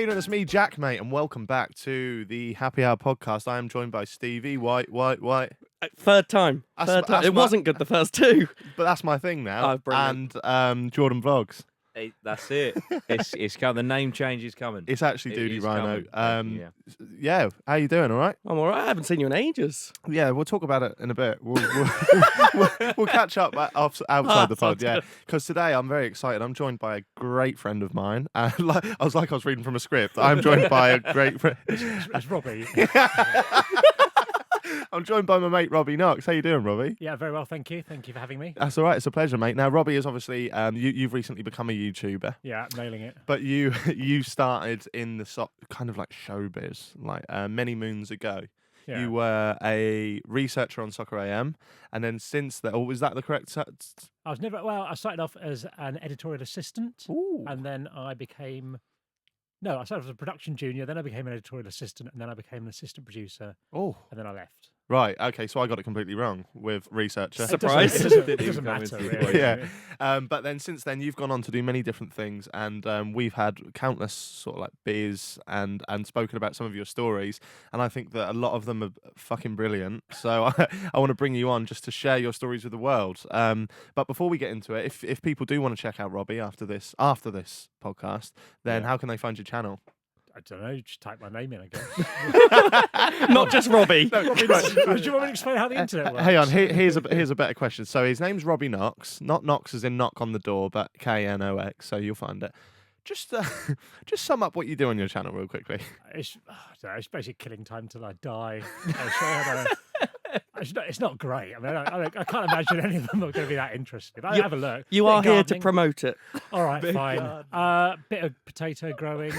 Keenan, it's me, Jack, mate, and welcome back to the Happy Hour podcast. I am joined by Stevie, White. Third time. It wasn't good the first two. But that's my thing now. Oh, brilliant. And Jordan Vlogs. That's it. It's coming. The name change is coming. It's actually It Duty is Rhino. coming. Yeah, how you doing? All right? I'm all right. I haven't seen you in ages. Yeah, we'll talk about it in a bit. We'll catch up outside the pod, yeah. Because today I'm very excited. I'm joined by a great friend of mine. I was reading from a script. I'm joined by a great friend. It's Robbie. I'm joined by my mate Robbie Knox. How you doing, Robbie? Yeah, very well, thank you. Thank you for having me. That's all right. It's a pleasure, mate. Now, Robbie is obviously you've recently become a YouTuber. Yeah, nailing it. But you started in the kind of like showbiz like many moons ago. Yeah. You were a researcher on Soccer AM, and then since that, was that the correct? I started off as an editorial assistant, Ooh. and then I started off as a production junior, then I became an editorial assistant, and then I became an assistant producer, Oh, and then I left. right. Okay, so I got it completely wrong with researcher. Surprise. It doesn't matter, really. Yeah. But then since then, you've gone on to do many different things, and we've had countless sort of like beers and spoken about some of your stories, and I think that a lot of them are fucking brilliant. So I want to bring you on just to share your stories with the world. But before we get into it, if people do want to check out Robbie after this podcast, then how can they find your channel? I don't know, just type my name in, I guess. Not just Robbie. Do you want me to explain how the internet works? Hang on, here's a better question. So his name's Robbie Knox, not Knox as in knock on the door, but Knox. So you'll find it. Just sum up what you do on your channel real quickly. It's basically killing time till I die. It's not great. I mean, I can't imagine any of them are going to be that interesting. But have a look. You Bit are of here to gardening. promote it. All right, fine. Bit of potato growing.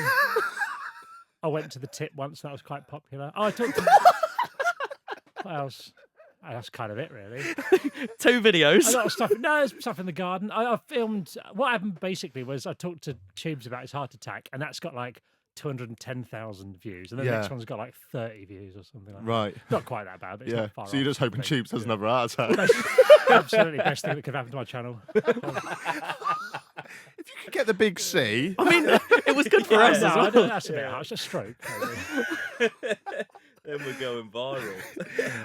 I went to the tip once. That was quite popular. Oh, I talked to... What else? Oh, that's kind of it, really. 2 videos. A lot of stuff. No, there's stuff in the garden. I filmed... What happened, basically, was I talked to Tubes about his heart attack, and that's got, like, 210,000 views. And then the next one's got, like, 30 views or something like Right. that. Not quite that bad, but it's not far So you're off. just hoping Tubes has another heart attack. Absolutely best thing that could happen to my channel. If you could get the big C. I mean, it was good for us No, as I well. don't- that's a bit harsh. A stroke. maybe. Then we're going viral.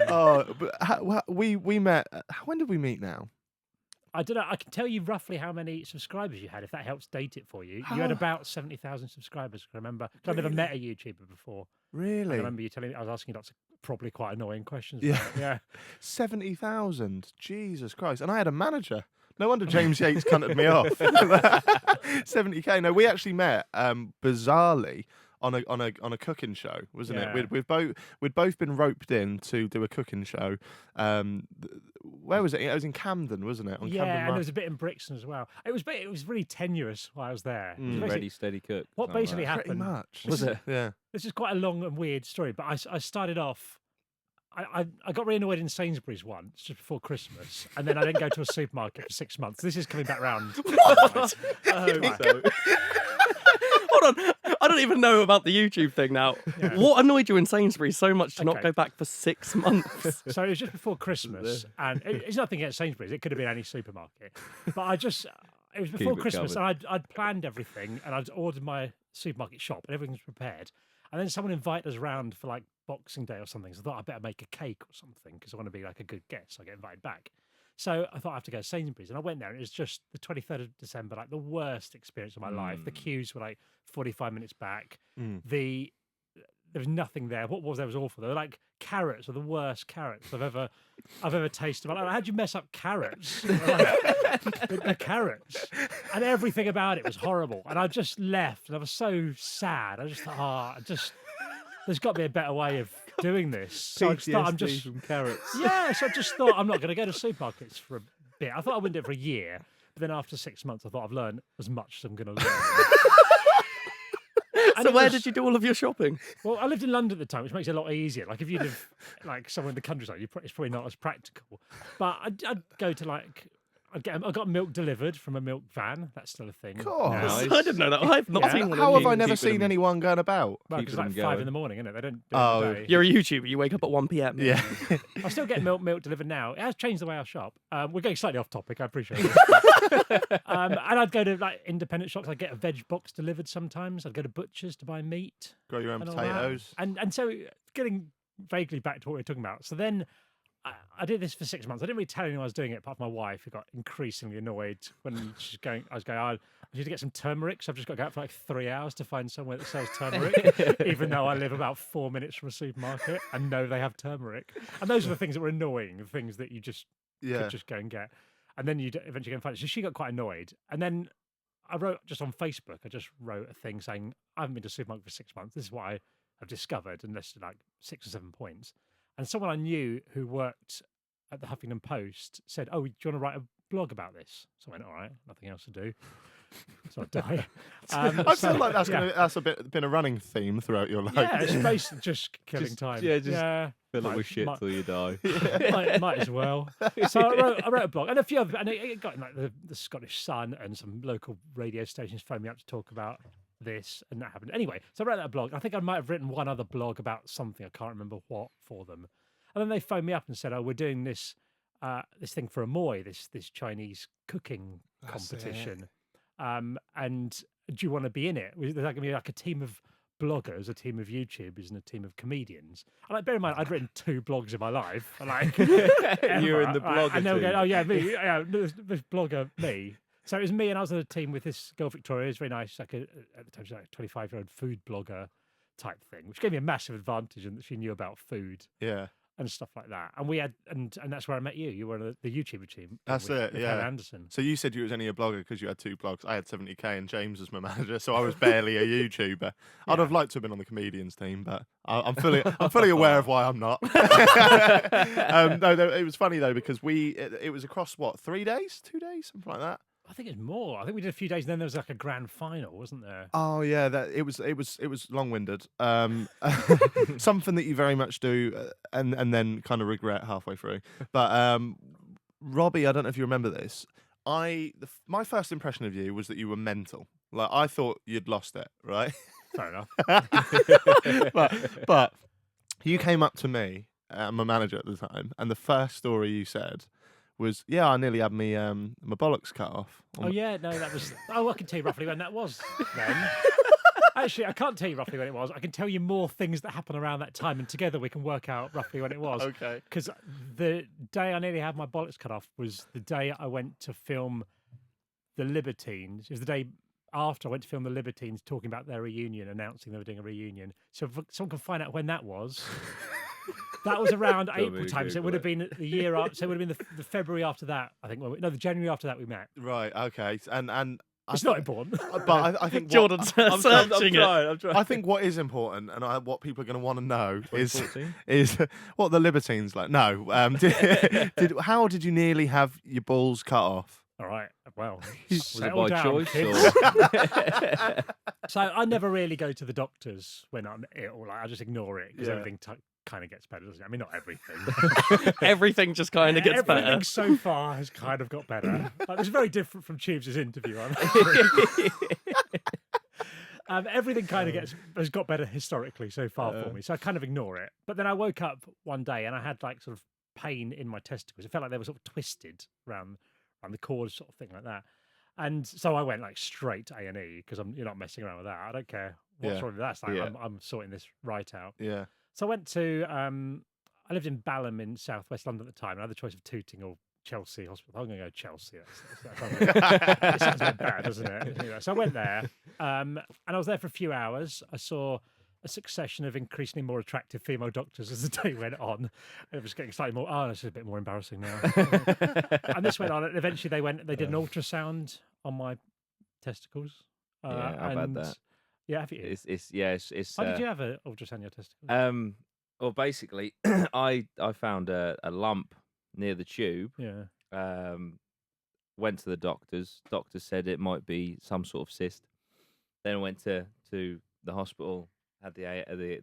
Oh, but we met. When did we meet now? I don't know. I can tell you roughly how many subscribers you had, if that helps date it for you. You had about 70,000 subscribers, I remember. 'Cause I've never met a YouTuber before. Really? I remember you telling me, I was asking you lots of probably quite annoying questions. Yeah. about it. Yeah. 70,000. Jesus Christ. And I had a manager. No wonder James Yates cunted me off. 70k. No, we actually met bizarrely on a cooking show, wasn't Yeah. it? We'd both been roped in to do a cooking show. Where was it? It was in Camden, wasn't it? On Yeah, Camden and there Market. was a bit in Brixton as well. It was really tenuous while I was there. It was basically- Ready, steady, cook. What something basically like Pretty happened? much. Was it? Yeah. This is quite a long and weird story, but I started off. I got really annoyed in Sainsbury's once, just before Christmas, and then I didn't go to a supermarket for 6 months. This is coming back round. What? that. Hold on. I don't even know about the YouTube thing now. Yeah. What annoyed you in Sainsbury's so much to not Okay. go back for 6 months? So it was just before Christmas, and it's nothing against Sainsbury's. It could have been any supermarket, but it was before Keep it Christmas, covered. and I'd planned everything, and I'd ordered my supermarket shop, and everything was prepared. And then someone invited us round for like Boxing Day or something. So I thought I'd better make a cake or something because I want to be like a good guest. So I get invited back. So I thought I have to go to Sainsbury's, and I went there, and it was just the 23rd of December, like the worst experience of my life. The queues were like 45 minutes back. There was nothing there. What was there was awful. They were like carrots, were the worst carrots I've ever tasted. Like, how'd you mess up carrots? the carrots, and everything about it was horrible. And I just left, and I was so sad. I just thought, there's got to be a better way of doing this. So I just thought, PTSD from carrots. yeah. So I just thought I'm not going to go to supermarkets for a bit. I thought I wouldn't do it for a year, but then after 6 months, I thought I've learned as much as I'm going to learn. And So it where was- did you do all of your shopping? Well, I lived in London at the time, which makes it a lot easier. Like if you live like somewhere in the countryside, it's probably not as practical. But I'd go to like I got milk delivered from a milk van. That's still a thing. Cool. now. Nice. I didn't know that. I've not Yeah. seen one How of have I these. never Keeping seen them- anyone going about? Well, because keeping it's like them 5 in going. the morning, isn't it? They don't do Oh, it in the day. You're a YouTuber. You wake up at 1 p.m. Yeah. I still get milk delivered now. It has changed the way I shop. We're going slightly off topic. I appreciate it. And I'd go to like independent shops. I'd get a veg box delivered sometimes. I'd go to butchers to buy meat. Grow your own and all that. potatoes. And so getting vaguely back to what we were talking about. So then I did this for 6 months. I didn't really tell anyone I was doing it, apart from my wife, who got increasingly annoyed when I was going, I need to get some turmeric, so I've just got to go out for like 3 hours to find somewhere that sells turmeric, even though I live about 4 minutes from a supermarket and know they have turmeric. And those are the things that were annoying, the things that you just Yeah. could just go and get. And then you'd eventually go and find it. So she got quite annoyed. And then I wrote just on Facebook, I just wrote a thing saying, I haven't been to a supermarket for 6 months. This is what I have discovered, and listed like 6 or 7 points. And someone I knew who worked at the Huffington Post said, "Oh, do you want to write a blog about this?" So I went, "All right, nothing else to do." So I die. I feel like that's been a running theme throughout your life. Yeah, it's basically just killing time. yeah, just yeah. Fill it Might- with shit might- till you die. might as well. So I wrote a blog, and a few other, and it got in, like the Scottish Sun and some local radio stations phoned me up to talk about this, and that happened. Anyway, so I wrote that blog. I think I might have written one other blog about something. I can't remember what for them. And then they phoned me up and said, "Oh, we're doing this thing for Amoy, this Chinese cooking That's it. competition. And do you want to be in it? There's going to be like a team of bloggers, a team of YouTubers, and a team of comedians." And like, bear in mind, I'd written 2 blogs in my life. Like, You're in the blogger and they were going, team. "Oh yeah, me, yeah, this blogger, me." So it was me, and I was on a team with this girl Victoria. It was very nice, like at the time she was like a 25-year-old food blogger type thing, which gave me a massive advantage in that she knew about food Yeah. and stuff like that. And we had, and that's where I met you. You were on the YouTuber team. That's with, it, with yeah. Hannah Anderson. So you said you was only a blogger because you had 2 blogs. I had 70k and James was my manager, so I was barely a YouTuber. I'd have liked to have been on the comedians team, but I'm fully aware of why I'm not. No, it was funny though because it was across what 3 days, 2 days, something like that. I think it's more. I think we did a few days, and then there was like a grand final, wasn't there? Oh yeah, it was long-winded. Something that you very much do, and then kind of regret halfway through. But Robbie, I don't know if you remember this. My first impression of you was that you were mental. Like I thought you'd lost it, right? Fair enough. but you came up to me, my manager at the time, and the first story you said was, "Yeah, I nearly had my bollocks cut off." Oh yeah, no, that was. Oh, I can tell you roughly when that was. Then, actually, I can't tell you roughly when it was. I can tell you more things that happened around that time, and together we can work out roughly when it was. Okay. Because the day I nearly had my bollocks cut off was the day I went to film The Libertines. It was the day after I went to film The Libertines, talking about their reunion, announcing they were doing a reunion. So if someone can find out when that was. That was around Don't April really time, so it Google would have it. been the year after. So it would have been the February after that, I think. The January after that we met. Right. Okay. And It's not important. But I think Jordan's searching it. I'm trying. I think what is important and what people are going to want to know is 2014? is what the Libertines like. No, how did you nearly have your balls cut off? All right. Well, Was it settle by down, choice? kids. Or? So I never really go to the doctors when I'm ill. Like I just ignore it because Yeah. everything kind of gets better, doesn't it? I mean, not everything. Everything just kind of gets Everything better. so far has kind of got better. Like, it's very different from Tubes' interview. Everything kind of has got better historically so far for me, so I kind of ignore it. But then I woke up one day and I had like sort of pain in my testicles. It felt like they were sort of twisted around the cords, sort of thing like that. And so I went like straight to A&E because you're not messing around with that. I don't care what's Yeah. wrong with that. It's like, Yeah. I'm sorting this right out. Yeah. So I went to I lived in Balham in southwest London at the time. And I had the choice of Tooting or Chelsea Hospital. I'm going to go Chelsea. That sounds a bit bad, doesn't it? Anyway, so I went there, and I was there for a few hours. I saw a succession of increasingly more attractive female doctors as the day went on. It was getting slightly more. Oh, this is a bit more embarrassing now. And this went on, and eventually they did an ultrasound on my testicles. Yeah, I've had that. Yeah, have you? It's How did you have an ultrasound on your testicles? well, basically, I found a lump near the tube. Yeah. Went to the doctors. Doctor said it might be some sort of cyst. Then I went to the hospital. Had the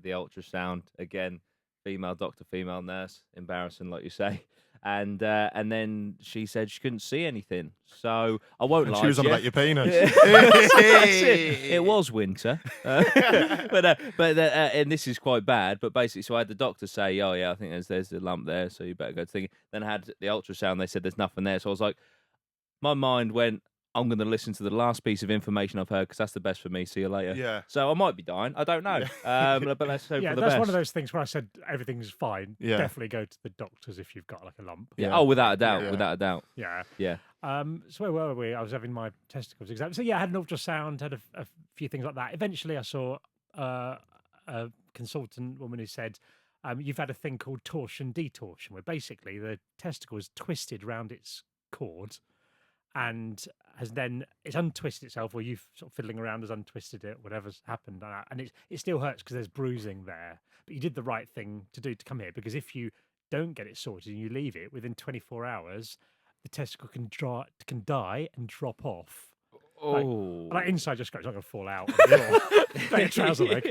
ultrasound again. Female doctor, female nurse. Embarrassing, like you say. and then she said she couldn't see anything. So I won't lie. She was to on you. about your penis. That's it. It was winter, and this is quite bad. But basically, so I had the doctor say, "Oh yeah, I think there's a lump there, so you better go to thingy." Then I had the ultrasound. They said there's nothing there. So I was like, my mind went, I'm going to listen to the last piece of information I've heard because that's the best for me. See you later. Yeah. So I might be dying. I don't know. But let's hope Yeah, for the that's best. one of those things where I said everything's fine. Yeah. Definitely go to the doctors if you've got like a lump. Yeah. Oh, without a doubt. Yeah. Without a doubt. Yeah. Yeah. So where were we? I was having my testicles exam. So yeah, I had an ultrasound, had a few things like that. Eventually, I saw a consultant woman who said, "You've had a thing called torsion detorsion, where basically the testicle is twisted round its cord, and it's untwisted itself, or you've sort of fiddling around has untwisted it, whatever's happened, and it still hurts because there's bruising there. But you did the right thing to come here, because if you don't get it sorted and you leave it within 24 hours." The testicle can die and drop off. Oh. Like inside your scratch, it's not going to fall out. Like a trouser leg.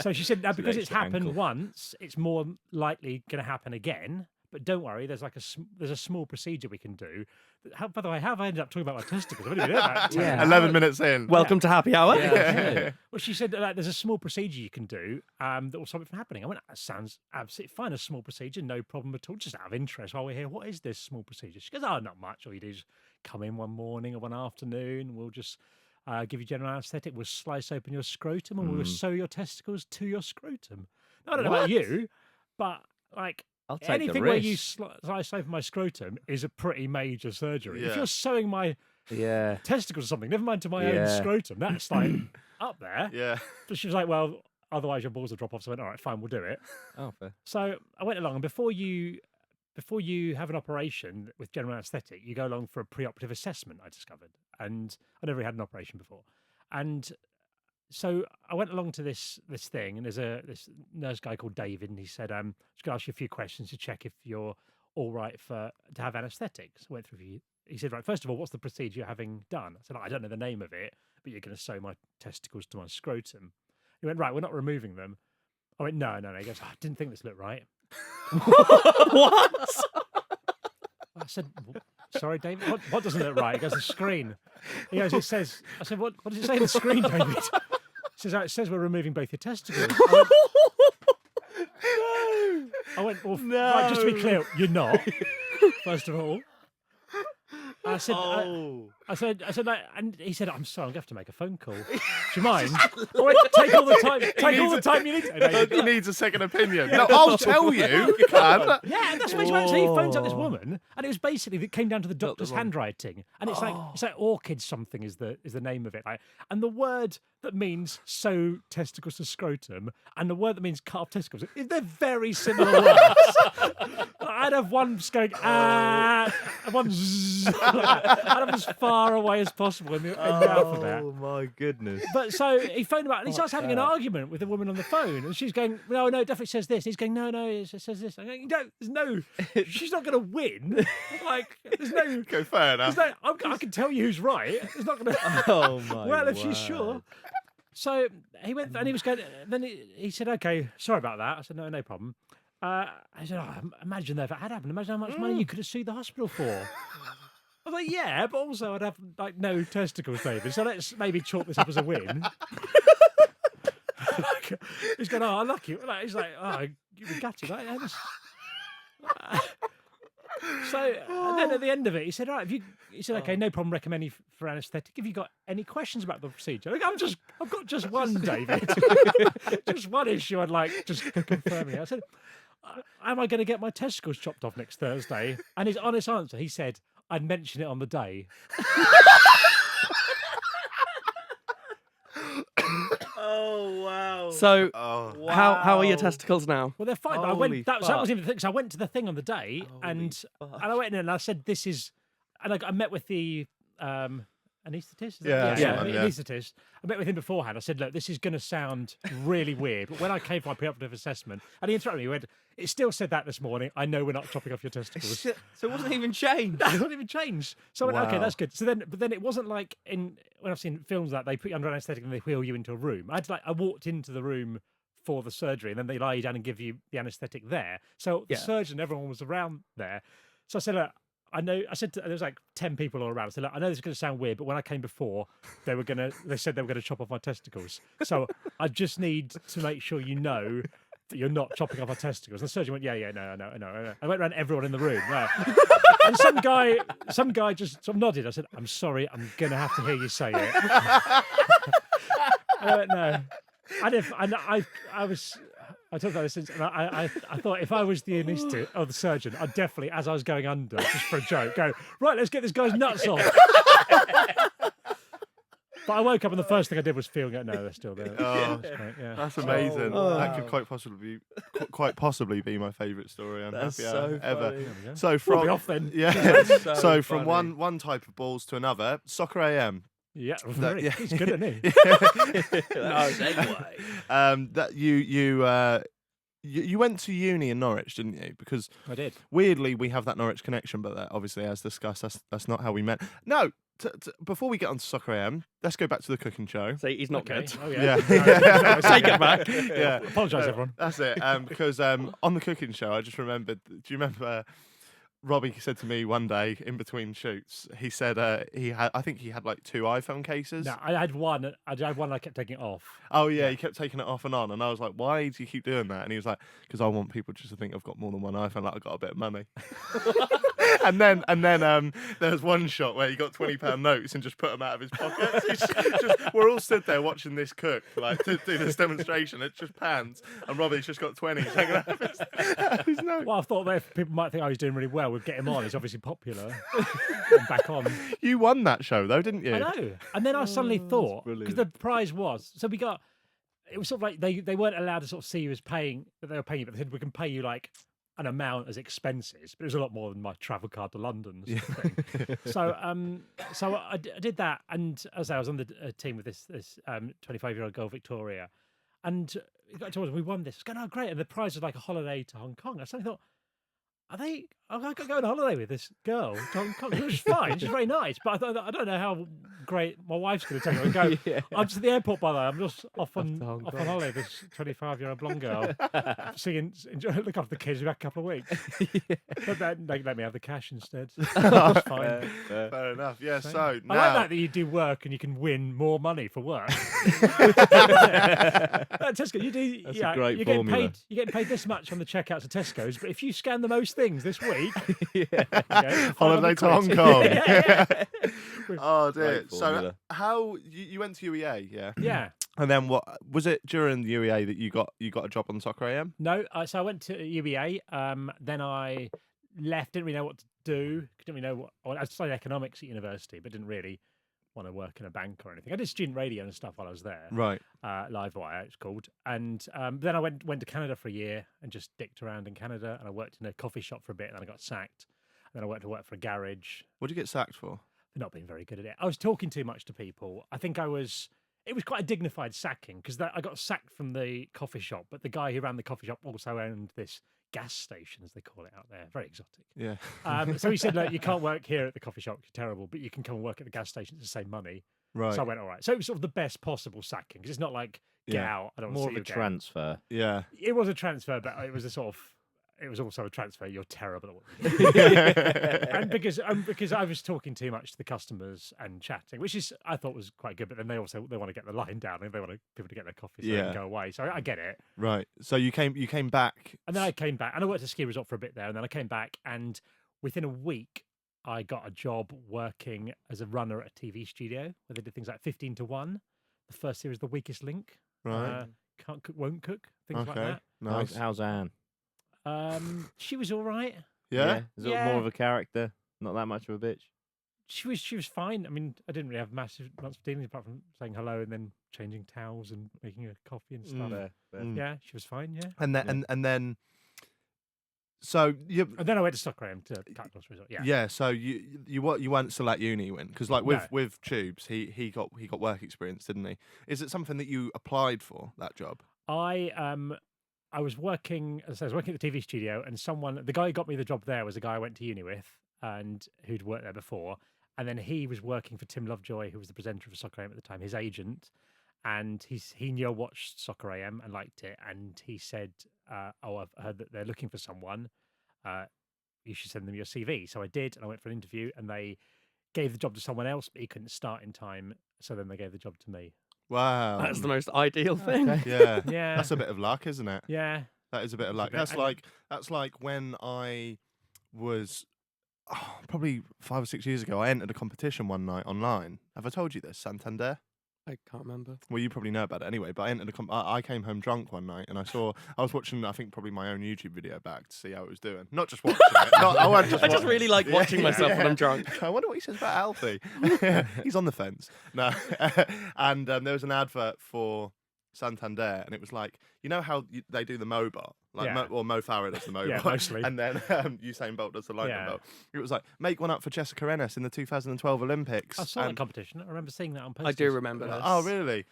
So she said, now because it's extra happened ankle. once, it's more likely going to happen again. But don't worry, there's there's a small procedure we can do. By the way, how have I ended up talking about my testicles? I've only been doing that. Yeah. 11 minutes in. Welcome to happy hour. Yeah. Well, she said there's a small procedure you can do that will stop it from happening. I went, that sounds absolutely fine. A small procedure, no problem at all. Just out of interest while we're here, what is this small procedure? She goes, oh, not much. All you do is come in one morning or one afternoon. We'll just give you general anaesthetic. We'll slice open your scrotum and we'll sew your testicles to your scrotum. Now, I don't know about you, but like, I'll take the anything where you risk. slice open my scrotum is a pretty major surgery. If Yeah. you're sewing my Yeah. testicles or something, never mind to my own Yeah. scrotum, that's like up there. Yeah. But she was like, well, otherwise your balls will drop off. So I went, all right, fine, we'll do it. Oh, fair. So I went along, and before you have an operation with general anaesthetic, you go along for a preoperative assessment, I discovered. And I never had an operation before. And so I went along to this thing, and there's this nurse guy called David, and he said, just going to ask you a few questions to check if you're all right to have anaesthetics. I went through. He said, right, first of all, what's the procedure you're having done? I said, I don't know the name of it, but you're going to sew my testicles to my scrotum. He went, right, we're not removing them. I went, no. He goes, I didn't think this looked right. What? I said, sorry, David, what doesn't look right? He goes, the screen. He goes, it says, I said, what does it say on the screen, David? He says, it says we're removing both your testicles. I went, well, right, just to be clear, you're not, first of all. I said, I said, and he said, I'm sorry, I'm going to have to make a phone call. Do you mind? I went, take all the time. Take all the time you need. He needs a second opinion. No, I'll tell you. You can. Yeah, that's what he went. So he phones up this woman, and it was basically it came down to the doctor's handwriting, and it's like orchid something is the name of it, like, and the word that means sew testicles to scrotum, and the word that means cut off testicles, they're very similar words. I'd have one going and one zzz, I'd have as far away as possible in the alphabet. Oh my goodness. But so he phoned him up and he starts having an argument with the woman on the phone. And she's going, no, it definitely says this. And he's going, no, it says this. I'm going, she's not going to win. Like, there's no. Okay, fair enough. I can tell you who's right. It's not going to. Oh my. Well, if she's word. sure. So he went and he was going. Then he said, okay, sorry about that. I said, no problem. I said, imagine if it had happened. Imagine how much money you could have sued the hospital for. I was like, yeah, but also I'd have like no testicles, David. So let's maybe chalk this up as a win. He's going, I like you. He's like, you were gutted. So and then at the end of it, he said, "Right, he said, okay, no problem recommending for anaesthetic. Have you got any questions about the procedure?" Like, I've got just one, David. Just one issue I'd like just confirming. I said, am I going to get my testicles chopped off next Thursday? And his honest answer, he said, I'd mention it on the day. Oh wow. So, Oh. how are your testicles now? Well, they're fine. But I Holy went. That fuck. wasn't even the thing. So I went to the thing on the day, and I went in and I said, "This is," and I met with the anaesthetist. Yeah, yeah, anaesthetist. I met with him beforehand. I said, "Look, this is going to sound really weird, but when I came for my preoperative assessment, and he interrupted me, he went, it still said that this morning. I know we're not chopping off your testicles." So it wasn't even changed. It wasn't even changed. So I went, okay, Wow. that's good. So then it wasn't like when I've seen films that they put you under anaesthetic and they wheel you into a room. I walked into the room for the surgery, and then they lie you down and give you the anaesthetic there. So the Yeah. surgeon, everyone was around there. So I said, look, there was like 10 people all around. I said, look, I know this is going to sound weird, but when I came before, they said they were going to chop off my testicles. So I just need to make sure you know that you're not chopping off my testicles. And the surgeon went, yeah, no. I went around everyone in the room. Yeah. And some guy just sort of nodded. I said, I'm sorry, I'm going to have to hear you say it. And I went, no. And I talked about this since, and I thought if I was the anaesthetist or the surgeon, I'd definitely, as I was going under, just for a joke, go, right, let's get this guy's nuts off. But I woke up and the first thing I did was feel, no, they're still there. Oh, That's great, yeah. That's amazing. Oh. That could quite possibly be my favourite story. That's ever. funny. So We'll from be off then. yeah, So so from funny. one type of balls to another, Soccer AM. Yeah, That- yeah. he's good, isn't he? Oh, segue. That you went to uni in Norwich, didn't you? Because I did. weirdly we have that Norwich connection, but that obviously, as discussed, that's not how we met. No, before we get on to Soccer AM, let's go back to the cooking show. See, he's not Okay. good. Oh, Yeah. yeah. Take it back. Yeah. Apologise, everyone. That's it. Because on the cooking show, I just remembered. Do you remember? Robbie said to me one day in between shoots. He said I think he had like 2 iPhone cases. No, I had one. I kept taking it off. Oh yeah, he kept taking it off and on, and I was like, "Why do you keep doing that?" And he was like, "Because I want people just to think I've got more than one iPhone, like I've got a bit of money." and then there was one shot where he got £20 notes and just put them out of his pockets. We're all stood there watching this cook, like to do this demonstration. It just pans, and Robbie's just got 20 hanging out of his notes. Well, I thought that if people might think I was doing really well, we'd get him on. He's obviously popular. And back on. You won that show though, didn't you? I know. And then I suddenly thought, because brilliant. the prize was, so we got, it was sort of like they weren't allowed to sort of see you as paying, that they were paying you, but they said we can pay you like an amount as expenses, but it was a lot more than my travel card to London. Sort of thing. So I did that, and as I was on the team with this 25-year-old girl, Victoria, and it got told us we won this. It's going, oh great, and the prize was like a holiday to Hong Kong. I suddenly thought, I could go on holiday with this girl to Hong Kong. It was fine. She's very nice, but I don't know how great my wife's going to take her and go. Yeah. I'm just at the airport, by the way. I'm just off on Hong Kong. holiday. This 25-year-old blonde girl, look after the kids. We're back a couple of weeks. But then they let me have the cash instead. That's fine. Fair enough. Yeah. So I now, like that you do work and you can win more money for work. Tesco, you do. That's yeah, a great you're formula. You're getting paid this much on the checkouts at Tesco's, but if you scan the most things this week, holiday to Hong Kong. Oh dear. Great So formula. how you went to UEA? Yeah. Yeah. And then what was it during UEA that you got a job on Soccer AM? No, so I went to UEA. Then I left. Didn't really know what to do. Didn't really know what. I studied economics at university, but didn't really want to work in a bank or anything. I did student radio and stuff while I was there. Right. Livewire, it's called. And then I went to Canada for a year and just dicked around in Canada. And I worked in a coffee shop for a bit, and then I got sacked. And then I went to work for a garage. What did you get sacked for? For not being very good at it. I was talking too much to people. I think it was quite a dignified sacking because I got sacked from the coffee shop, but the guy who ran the coffee shop also owned this gas station, as they call it out there. Very exotic. Yeah. So he said, look, you can't work here at the coffee shop, you're terrible, but you can come and work at the gas station to save money. Right. So I went, all right. So it was sort of the best possible sacking because it's not like, get Yeah. out, I don't More want of to see a you again. transfer. Yeah. It was a transfer, but it was it was also a transfer. You're terrible at what you do. And because I was talking too much to the customers and chatting, which I thought was quite good. But then they want to get the line down and they want people to get their coffee so they Yeah. can go away. So I get it. Right. So you came back. And then I came back and I worked at a ski resort for a bit there. And then I came back and within a week I got a job working as a runner at a TV studio where they did things like 15 to 1, the first series, The Weakest Link. Right. Can't cook, won't cook, things like Okay. that. Nice. How's Anne? She was all right. Yeah. Is it Yeah. more of a character? Not that much of a bitch. She was fine. I mean, I didn't really have massive amounts of dealings apart from saying hello and then changing towels and making her coffee and stuff. Mm. Yeah, she was fine. Yeah. And then and then. So you. And then I went to Stockholm to Testicles Resort. Yeah. Yeah, so you weren't still at uni when, because like with Tubes, he got work experience, didn't he? Is it something that you applied for, that job? I was working, as I was working at the TV studio, and the guy who got me the job there was a guy I went to uni with, and who'd worked there before, and then he was working for Tim Lovejoy, who was the presenter of Soccer AM at the time, his agent, and he knew I watched Soccer AM and liked it, and he said, "Oh, I've heard that they're looking for someone. You should send them your CV." So I did, and I went for an interview, and they gave the job to someone else, but he couldn't start in time, so then they gave the job to me. Wow. That's the most ideal thing. Yeah. Yeah, That's a bit of luck, isn't it? yeah. That is a bit of It's a luck. bit- That's like when I was probably 5 or 6 years ago. I entered a competition one night online. Have I told you this? Santander. I can't remember. Well, you probably know about it anyway. But I entered I came home drunk one night, and I was watching, I think probably my own YouTube video back to see how it was doing. Not just watching it. I won't just I just watch really it. like watching Yeah, myself when yeah. I'm drunk. I wonder what he says about Alfie. He's on the fence. No, and there was an advert for Santander, and it was like, you know how they do the Mobot, like Yeah. Mo Farah does the Mobot, Yeah, mostly. and then Usain Bolt does the lightning Yeah. bolt. It was like, make one up for Jessica Ennis in the 2012 Olympics. I saw that and- competition. I remember seeing that on posters. I do remember this. Oh really?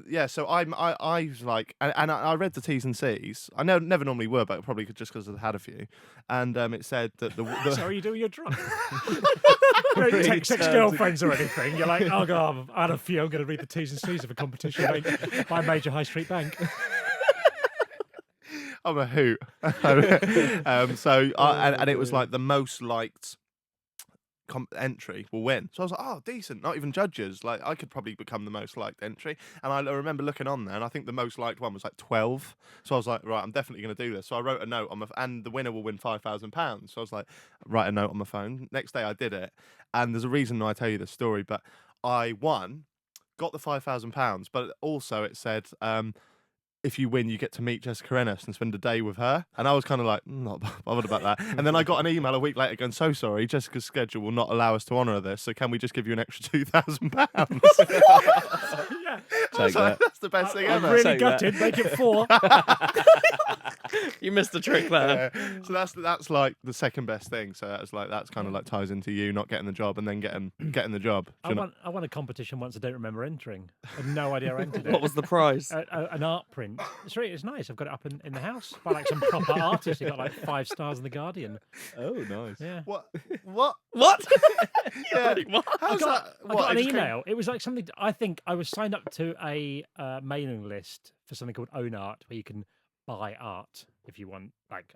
Yeah. So I was like, and I read the T's and C's. I never normally were, but probably just because I had a few. And it said that the So are you doing your drunk? You don't text ex-girlfriends or anything. You're like, oh god, I had a few. I'm going to read the T's and C's of a competition made by a major high street bank. I'm a hoot. And it was like the most liked entry will win. So I was like, oh, decent. Not even judges. Like I could probably become the most liked entry. And I remember looking on there, and I think the most liked one was like 12. So I was like, right, I'm definitely going to do this. So I wrote a note on and the winner will win £5,000. So I was like, write a note on my phone. Next day I did it, and there's a reason why I tell you this story. But I won, got the £5,000, but also it said, if you win, you get to meet Jessica Ennis and spend a day with her. And I was kind of like, not bothered about that. And then I got an email a week later going, so sorry, Jessica's schedule will not allow us to honour this. So can we just give you an extra £2,000? Yeah. Take that. That's the best thing I'm ever. really Take that. gutted. Make it 4. You missed the trick there. So that's like the second best thing. So that's kind of like ties into you not getting the job and then getting the job. Do I you know- won a competition once I don't remember entering. I had no idea I entered it. What was the prize? An art print. It's nice. I've got it up in the house by like some proper artist. He got like 5 stars in the Guardian. Oh, nice. Yeah. What? What? Yeah. What? How's that? I What, got an it just came- email. It was like something. I think I was signed up to a mailing list for something called Own Art, where you can buy art if you want, like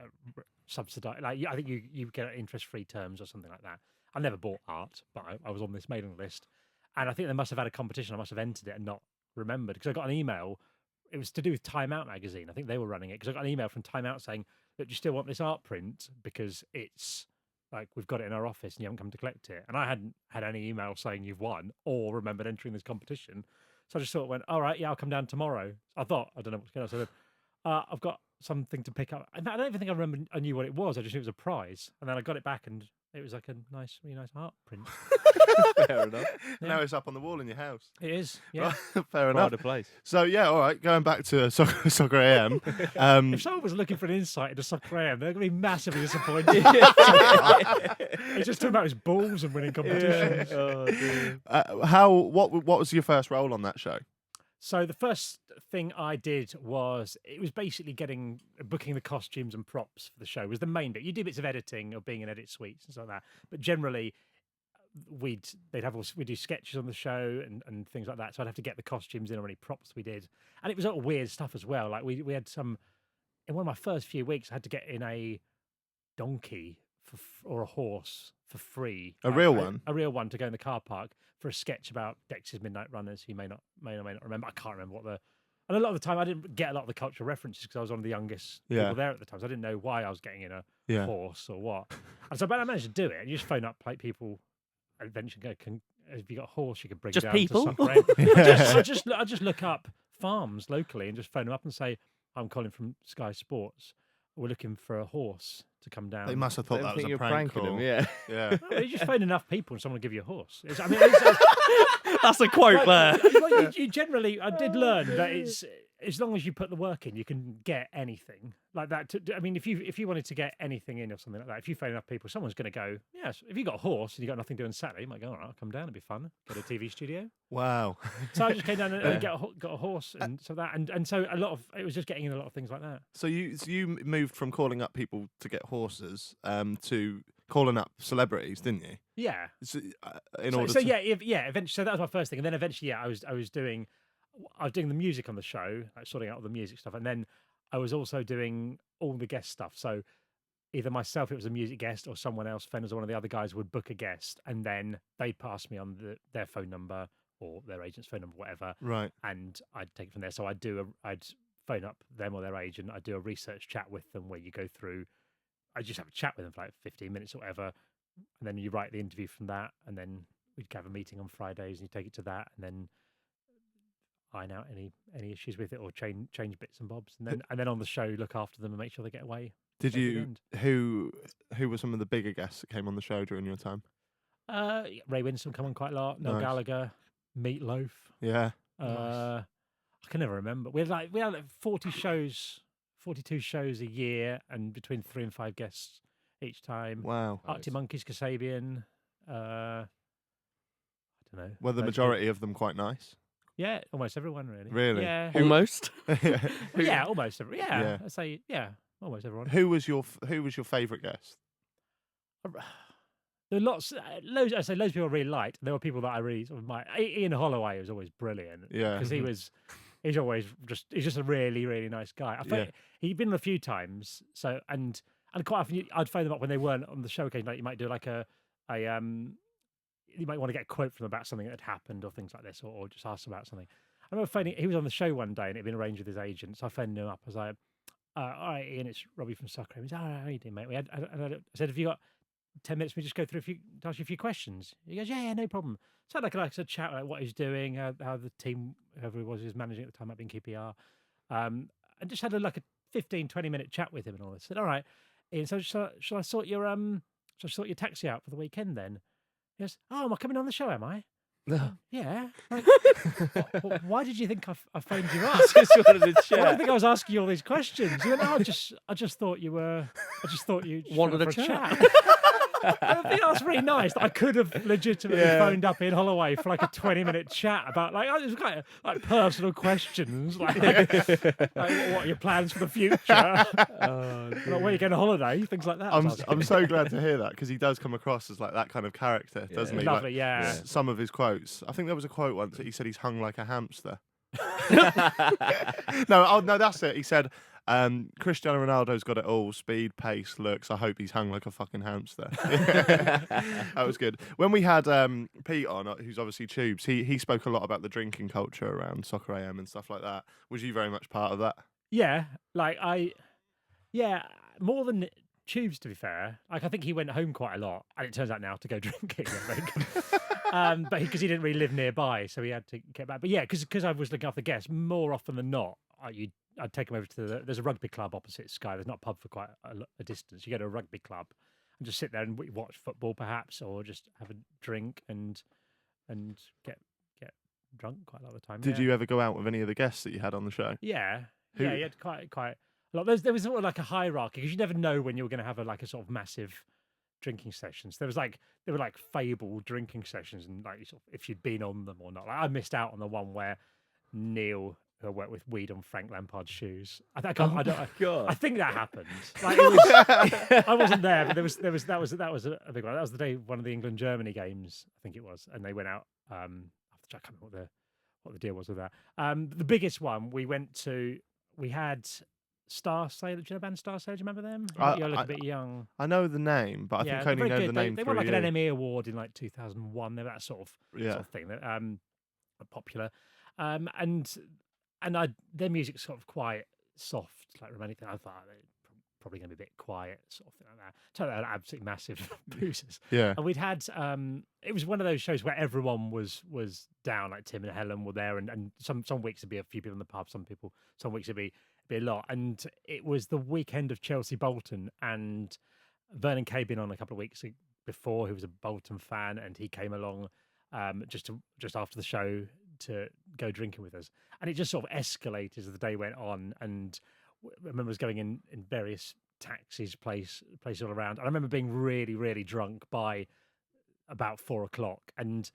subsidized. Like I think you get interest-free terms or something like that. I never bought art, but I was on this mailing list, and I think they must have had a competition. I must have entered it and not remembered, because I got an email. It was to do with Time Out magazine. I think they were running it, because I got an email from Time Out saying that you still want this art print because it's like we've got it in our office and you haven't come to collect it. And I hadn't had any email saying you've won or remembered entering this competition. So I just sort of went, all right, yeah, I'll come down tomorrow. I don't know what's going on. So I said, I've got something to pick up. And I don't even think I knew what it was. I just knew it was a prize. And then I got it back, and it was like a really nice art print. Fair enough. Now it's up on the wall in your house. It is, yeah. Fair enough. Pride of place. So yeah, all right. Going back to Soccer AM. If someone was looking for an insight into Soccer AM, they're going to be massively disappointed. He's just talking about his balls and winning competitions. Oh, dear. What was your first role on that show? So the first thing I did was, it was basically booking the costumes and props for the show was the main bit. You do bits of editing or being in edit suites and stuff like that, but generally we'd do sketches on the show and things like that. So I'd have to get the costumes in or any props we did, and it was all weird stuff as well. Like we had some in one of my first few weeks. I had to get in a donkey or a horse for free. A real one? A real one, to go in the car park for a sketch about Dex's Midnight Runners. You may or may not remember. I can't remember and a lot of the time I didn't get a lot of the cultural references because I was one of the youngest people there at the time. So I didn't know why I was getting in a horse or what. And so, but I managed to do it. And you just phone up like people, and eventually go, if you got a horse, you could bring Just down people? to Soccer. I just look up farms locally and just phone them up and say, I'm calling from Sky Sports. We're looking for a horse to come down. They must have thought I that don't was think a you're prank pranking call. him, yeah. Yeah. No, you just phone enough people and someone will give you a horse. That's a quote there. You generally, I did learn that it's as long as you put the work in, you can get anything like that. I mean, if you wanted to get anything in or something like that, if you phone enough people, someone's going to go, yes. If you got a horse and you got nothing to do on Saturday, you might go, all right, I'll come down. It'd be fun. Get a TV studio. Wow. So I just came down and got a horse and so that and so a lot of it was just getting in a lot of things like that. So you moved from calling up people to get horses to calling up celebrities, didn't you? Yeah. So, Eventually, so that was my first thing, and then eventually, I was doing. I was doing the music on the show, like sorting out all the music stuff, and then I was also doing all the guest stuff. So either myself, it was a music guest, or someone else, Fenners or one of the other guys would book a guest, and then they'd pass me on their phone number or their agent's phone number, whatever, Right. and I'd take it from there. So I'd phone up them or their agent. I'd do a research chat with them where you go through. I just have a chat with them for like 15 minutes or whatever, and then you write the interview from that, and then we'd have a meeting on Fridays, and you take it to that, and then iron out any issues with it or change bits and bobs, and then on the show look after them and make sure they get away. Did at the you? end. Who were some of the bigger guests that came on the show during your time? Ray Winston come on quite a lot. Noel Nice. Gallagher, Meatloaf. Yeah. I can never remember. We had like 40 shows, 42 shows a year, and between 3 and 5 guests each time. Wow. Arctic Monkeys, Kasabian. I don't know. Were the Those majority of them quite nice? Yeah, almost everyone really. Really? Yeah. Almost. Yeah, almost everyone. Yeah, Yeah. I'd say almost everyone. Who was your favourite guest? There were loads. I say loads of people I really liked. There were people that I really sort of Ian Holloway was always brilliant. Yeah. because he's always he's just a really really nice guy. I think he'd been on a few times. So and quite often I'd phone them up when they weren't on the show. Occasionally, like you might do like you might want to get a quote from them about something that had happened or things like this, or just ask them about something. I remember phoning. He was on the show one day and it had been arranged with his agent, so I phoned him up. I was like, "All right, Ian, it's Robbie from Soccer." He was, "All right, how you doing, mate?" I said, "Have you got 10 minutes? We just go through to ask you a few questions." He goes, "Yeah, no problem." So I had a chat like what he's doing, how the team, whoever he was managing at the time, might be in QPR, and just had a 15, 20-minute chat with him and all this. I said, "All right, Ian, so shall I sort your taxi out for the weekend then?" He goes, "Oh, am I coming on the show? Am I?" Yeah. Like, why did you think I phoned you up? Just wanted to Why do you chat. think I was asking you all these questions? He went, "Oh, I just thought you just Wanted went a for chat." I think that's really nice. That I could have legitimately phoned up Ian Holloway for like a 20-minute chat about it was quite like personal questions, like what are your plans for the future? Like, where are you going on holiday? Things like that. I'm so glad to hear that because he does come across as like that kind of character, doesn't he? Lovely, Like, yeah. some of his quotes. I think there was a quote once that he said he's hung like a hamster. No, that's it. He said, Cristiano Ronaldo's got it all: speed, pace, looks. I hope he's hung like a fucking hamster. That was good. When we had Pete on, who's obviously Tubes, he spoke a lot about the drinking culture around Soccer AM and stuff like that. Was you very much part of that? Yeah, more than Tubes, to be fair. Like, I think he went home quite a lot, and it turns out now to go drinking, I think. But because he didn't really live nearby, so he had to get back. But yeah, because I was looking after guests, more often than not, I'd take him over to there's a rugby club opposite Sky. There's not a pub for quite a distance. You go to a rugby club and just sit there and watch football, perhaps, or just have a drink and get drunk quite a lot of the time. Did you ever go out with any of the guests that you had on the show? Yeah, Who- yeah, you had quite a lot. There was sort of like a hierarchy because you never know when you were going to have a sort of massive drinking sessions. There were like fabled drinking sessions, and like sort of, if you'd been on them or not. Like, I missed out on the one where Neil, who worked with weed on Frank Lampard's shoes. I think that happened. Like, it was, I wasn't there, but that was a big one. That was the day one of the England-Germany games, I think it was, and they went out. I can't remember what the deal was with that. The biggest one we had Star Sailor. Do you know the band Star Sailor? Do you remember them? You're a little bit young. I know the name, but I think I they're only very know the good. name They through won like you. an Emmy Award in like 2001. They were that sort of thing. Popular. And their music's sort of quite soft, like romantic. I thought they're probably going to be a bit quiet, sort of thing like that. So they're absolutely massive boozers. Yeah. And we'd had it was one of those shows where everyone was down. Like Tim and Helen were there, and some weeks it'd be a few people in the pub. Some weeks it'd be a lot. And it was the weekend of Chelsea Bolton, and Vernon Kay been on a couple of weeks before, who was a Bolton fan, and he came along just after the show to go drinking with us, and it just sort of escalated as the day went on. And I remember us going in various taxis, places all around. And I remember being really, really drunk by about 4:00, and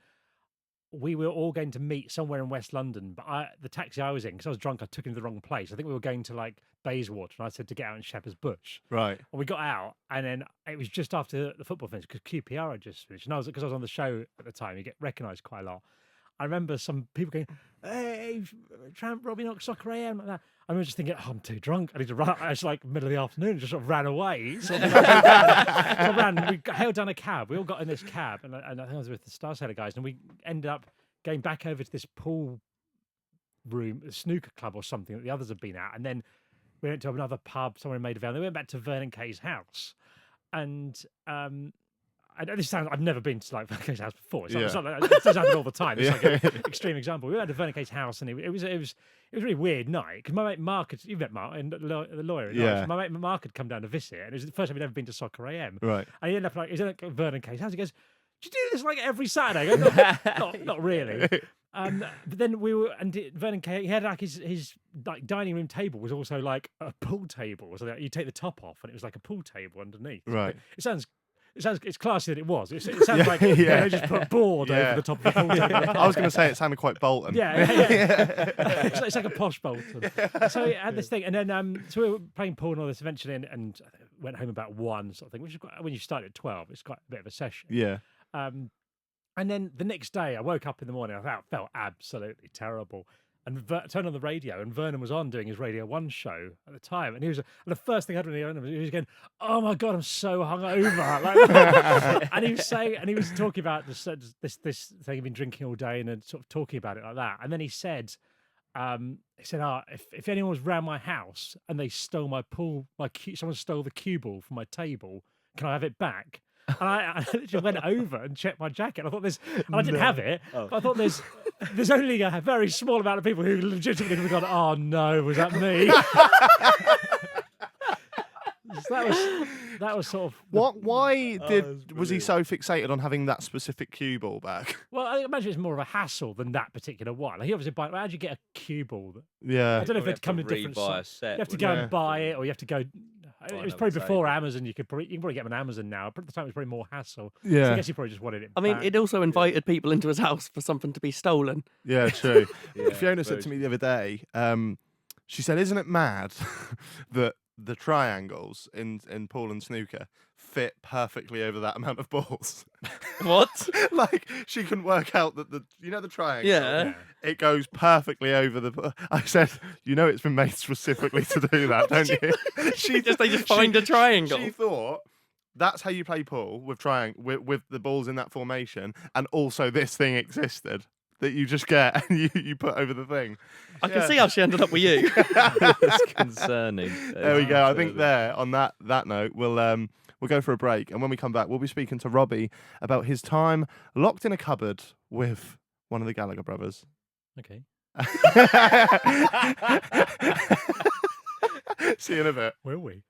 we were all going to meet somewhere in West London. But the taxi I was in, because I was drunk, I took him to the wrong place. I think we were going to like Bayswater, and I said to get out in Shepherd's Bush. Right. And we got out, and then it was just after the football finish because QPR had just finished. And because I was on the show at the time, you get recognised quite a lot. I remember some people going, "Hey, Tramp, Robbie Knox, Soccer AM," like that. I remember just thinking, "Oh, I'm too drunk. I need to run." It's like middle of the afternoon, just sort of ran away. So I ran. We held down a cab. We all got in this cab, and I think I was with the Star Sailor guys, and we ended up going back over to this pool room, a snooker club or something that the others had been at, and then we went to another pub somewhere in Maida Vale. Then we went back to Vernon Kay's house, and I know this sounds. I've never been to like Vernon Kay's house before. It's not like, it doesn't happen all the time. It's like an extreme example. We went to Vernon Kay's house, and it was a really weird night because my mate Mark, you met Mark, and the lawyer. My mate Mark had come down to visit, and it was the first time he'd ever been to Soccer AM. Right. And he ended up like he's at Vernon Kay's house. He goes, "Do you do this like every Saturday?" I go, not really. But then we were, and Vernon Kay, he had like his like dining room table was also like a pool table. So that you take the top off, and it was like a pool table underneath. Right. It sounds it's classier than it was. It sounds like they just put a board over the top of the pool table. I was going to say it sounded quite Bolton. Yeah. It's like a posh Bolton. So it had this thing, and then so we were playing pool and all this eventually, and went home about 1 sort of thing. Which is quite, when you start at 12, it's quite a bit of a session. Yeah. And then the next day, I woke up in the morning. I felt absolutely terrible, and turned on the radio, and Vernon was on doing his Radio 1 show at the time, and and the first thing I heard when he was going, "Oh my God, I'm so hungover," like, and he was saying, and he was talking about this thing he'd been drinking all day, and then sort of talking about it like that, and then he said, if anyone was round my house and they stole my pool, someone stole the cue ball from my table, can I have it back? And I literally went over and checked my jacket. I thought I didn't have it. But I thought there's only a very small amount of people who legitimately would have gone, "Oh no, was that me?" So that was sort of Why was he so fixated on having that specific cue ball back? Well, I imagine it's more of a hassle than that particular one. Like he obviously how'd you get a cue ball? Yeah. I don't know if it come in different sizes. You have to go and buy it, or you have to go. It was probably before Amazon. You can probably get them on Amazon now. But at the time, it was probably more hassle. Yeah. So I guess he probably just wanted it. I mean, back. it also invited people into his house for something to be stolen. Yeah, true. Yeah, Fiona said to me the other day, she said, "Isn't it mad that the triangles in pool and snooker fit perfectly over that amount of balls?" What? Like she couldn't work out that the triangle. Yeah. It goes perfectly over the. I said, it's been made specifically to do that, don't you? They just find a triangle. She thought that's how you play pool with with the balls in that formation, and also this thing existed that you just get and you put over the thing. I can see how she ended up with you. That's concerning. There we go. I think on that note, we'll go for a break, and when we come back, we'll be speaking to Robbie about his time locked in a cupboard with one of the Gallagher brothers. Okay. See you in a bit. Will we?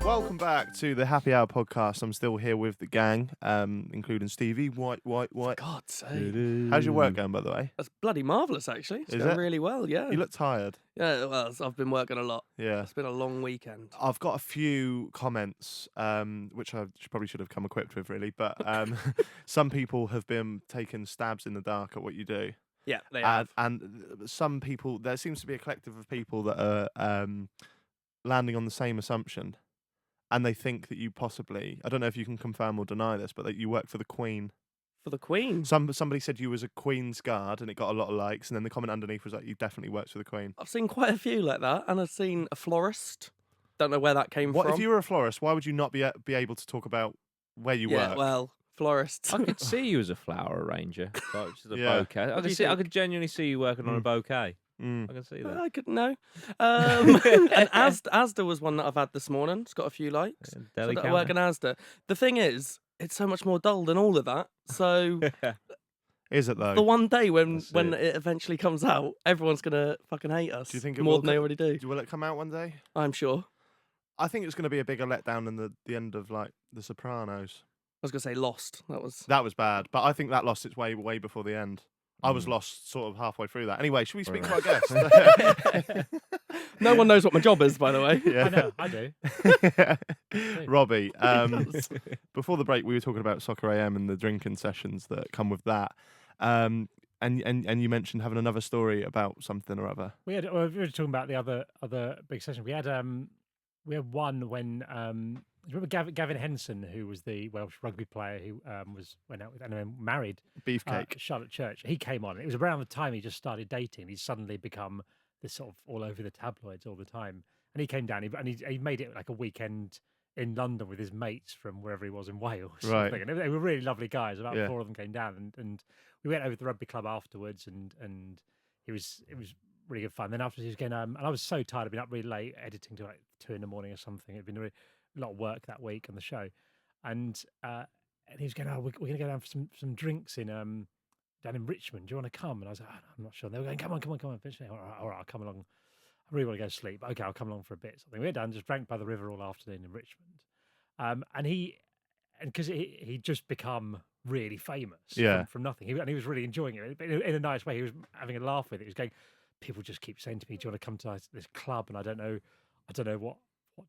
Welcome back to the Happy Hour podcast. I'm still here with the gang, including Stevie. White. God's sake. How's your work going, by the way? That's bloody marvellous, actually. It's Is going it? really well, yeah. You look tired. Yeah, well, I've been working a lot. Yeah. It's been a long weekend. I've got a few comments, which I probably should have come equipped with, really. But some people have been taking stabs in the dark at what you do. Yeah, they have. And some people, there seems to be a collective of people that are landing on the same assumption. And they think that you possibly, I don't know if you can confirm or deny this, but that you work for the Queen. For the Queen? Somebody said you was a Queen's guard, and it got a lot of likes. And then the comment underneath was like, "You definitely works for the Queen." I've seen quite a few like that, and I've seen a florist. Don't know where that came What from. if you were a florist? Why would you not be able to talk about where you Yeah, work? well, florists. I could see you as a flower arranger, like just a Yeah. bouquet. I do you could I think? could genuinely see you working on a bouquet. Mm. I can see that. I couldn't know. And Asda was one that I've had this morning. It's got a few likes. Yeah, So deli that I work in Asda. The thing is, it's so much more dull than all of that. So Is it though? the one day when That's it eventually comes out, everyone's gonna fucking hate us. Do you think it more will than they already do? Will it come out one day? I'm sure. I think it's going to be a bigger letdown than the end of like The Sopranos. I was gonna say Lost. That was. That was bad, but I think that lost its way before the end. I was lost sort of halfway through that. Anyway, should we speak to our guest? No one knows what my job is, by the way. Yeah. I know, I do. Robbie, before the break, we were talking about Soccer AM and the drinking sessions that come with that. And you mentioned having another story about something or other. We were talking about the other big session. We had we had one when do you remember Gavin Henson, who was the Welsh rugby player who went out with and then married Beefcake. Charlotte Church. He came on. It was around the time he just started dating. He's suddenly become this sort of all over the tabloids all the time. And he came down and he made it like a weekend in London with his mates from wherever he was in Wales. Right. And they were really lovely guys. About Yeah. 4 of them came down and we went over to the rugby club afterwards and it was really good fun. Then afterwards he was going and I was so tired. I'd been up really late editing till like 2 a.m. or something. It'd been a lot of work that week on the show. And he was going, we're going to go down for some drinks in down in Richmond. Do you want to come? And I was like, I'm not sure. They were going, come on. Eventually, all right, I'll come along. I really want to go to sleep. Okay, I'll come along for a bit. Something. We went down, just drank by the river all afternoon in Richmond. And because he'd just become really famous from nothing. And he was really enjoying it but in a nice way. He was having a laugh with it. He was going, people just keep saying to me, do you want to come to this club? And I don't know what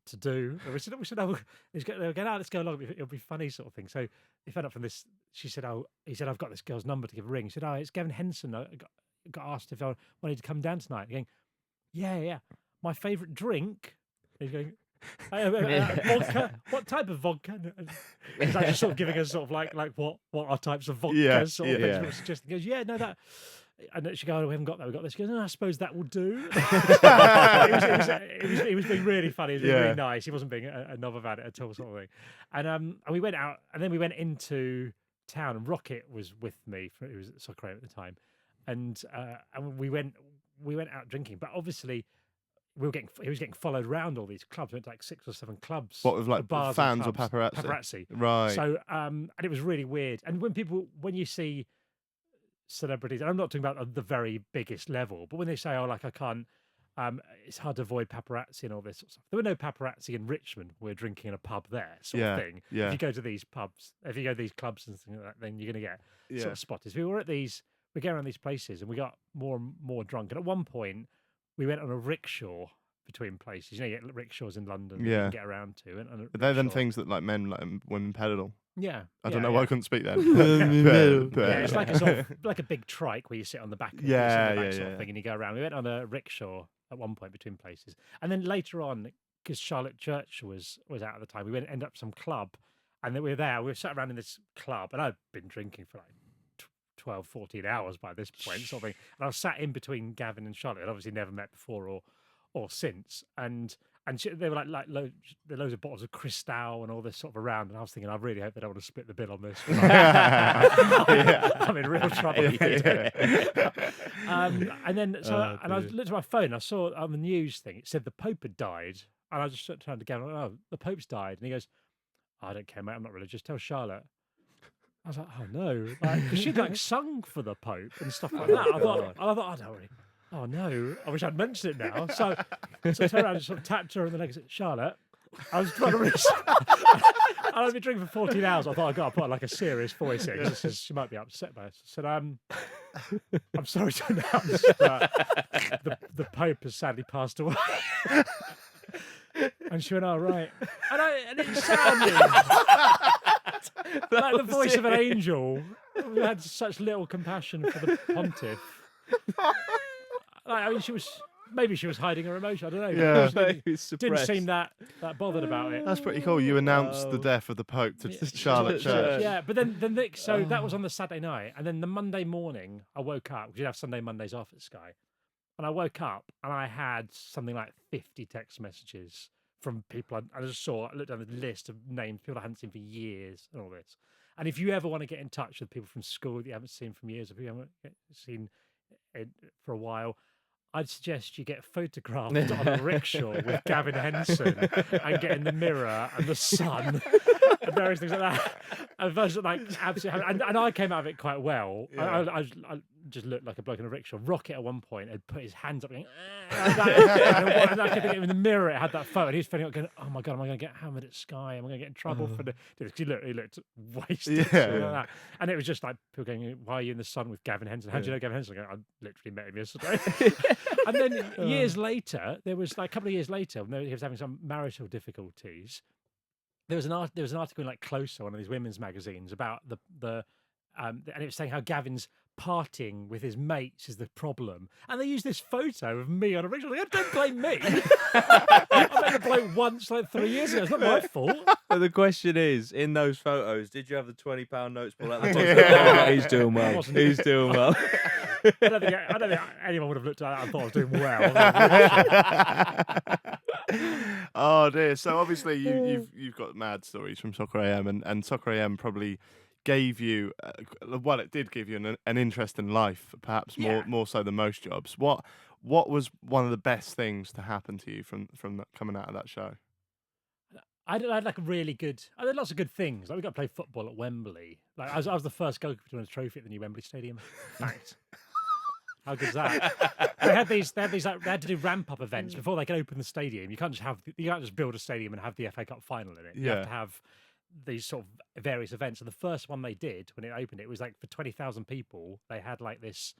to do. And we said, oh, they were going, let's go along. It'll be funny sort of thing. So he found out from this. She said, he said, I've got this girl's number to give a ring. He said, it's Gavin Henson. I got asked if I wanted to come down tonight. Going, yeah. My favourite drink. He's going, vodka. What type of vodka? He's like just sort of giving us sort of like what are types of vodka sort of things. Suggesting. He goes, yeah, no, that. And she goes, we haven't got that. We've got this. He goes, I suppose that will do. He was being really funny. He was being really nice. He wasn't being a knob about it at all, sort of thing. And we went out, and then we went into town. And Rocket was with me. He was at Soccer at the time, and we went out drinking. But obviously, he was getting followed around all these clubs. We went to like 6 or 7 clubs. What with like bars fans or clubs, paparazzi? Paparazzi, Right. So and it was really weird. And when you see celebrities, and I'm not talking about the very biggest level, but when they say, I can't, it's hard to avoid paparazzi and all this sort of stuff. There were no paparazzi in Richmond. We're drinking in a pub there, sort of thing. Yeah. If you go to these pubs, if you go to these clubs and things like that, then you're going to get sort of spotted. So we go around these places and we got more and more drunk. And at one point, we went on a rickshaw between places. You get rickshaws in London that you can get around to. And Are they then things that like men like women pedal? Yeah. I don't know why I couldn't speak then. It's like a sort of like a big trike where you sit on the back of it, sort of thing, and you go around. We went on a rickshaw at one point between places, and then later on, because Charlotte Church was out at the time, we ended up some club, and then we were sat around in this club, and I'd been drinking for like 12, 14 hours by this point, sort of thing, and I was sat in between Gavin and Charlotte. I'd obviously never met before or since, and they were like loads of bottles of Cristal and all this sort of around. And I was thinking, I really hope they don't want to split the bill on this. I'm in real trouble. And then I looked at my phone. I saw on the news thing it said the Pope had died, and I just turned to Gavin. Oh, the Pope's died, and he goes, I don't care, mate. I'm not religious. Tell Charlotte. I was like, oh no, because she'd like sung for the Pope and stuff like that. I thought, I don't really. Oh no! I wish I'd mentioned it now. So I turned around and sort of tapped her on the leg and said, Charlotte, I was trying to reach. I'd been drinking for 14 hours. I thought I've got to put like a serious voice in because she might be upset by it. I said, I'm sorry to announce that the Pope has sadly passed away. And she went, oh, right. And it sounded like the voice of an angel who had such little compassion for the pontiff. I mean, maybe she was hiding her emotion. I don't know. Yeah. Didn't seem that bothered about it. That's pretty cool. You announced the death of the Pope to Charlotte Church. Yeah, but then so that was on the Saturday night, and then the Monday morning I woke up. We'd have Sunday Mondays off at Sky, and I woke up and I had something like 50 text messages from people. I looked down the list of names, people I hadn't seen for years, and all this. And if you ever want to get in touch with people from school that you haven't seen from years, or you haven't seen it for a while, I'd suggest you get photographed on a rickshaw with Gavin Henson and get in the mirror and the sun and various things like that. And absolutely, and I came out of it quite well. Yeah. I just looked like a bloke in a rickshaw. Rocket at one point had put his hands up going, and I could think in the mirror it had that photo, and he was feeling like going, oh my God, am I going to get hammered at Sky? Am I going to get in trouble for this? Because he looked wasted. Like that. And it was just like people going, why are you in the sun with Gavin Henson? How do you know Gavin Henson? I literally met him yesterday. And then years later, there was like a couple of years later, when he was having some marital difficulties. There was an article in like Closer, one of these women's magazines, about and it was saying how Gavin's partying with his mates is the problem. And they use this photo of me on a original. Don't blame me. I met the bloke once like 3 years ago. It's not my fault. But the question is, in those photos, did you have the £20 notes pulled out the top? He's doing well. He's doing well. I don't think anyone would have looked at that and thought I was doing well. Oh dear. So obviously you've got mad stories from Soccer AM, and Soccer AM probably gave you it did give you an interest in life, perhaps more so than most jobs. What was one of the best things to happen to you from coming out of that show? I had like a really good. I had lots of good things. Like we got to play football at Wembley. Like I was the first goalkeeper to win a trophy at the new Wembley Stadium. Fact. How good is that? They had these. Like, they had to do ramp up events before they could open the stadium. You can't just build a stadium and have the FA Cup final in it. You have to have these sort of various events. And the first one they did when it opened, it was like for 20,000 people. They had like this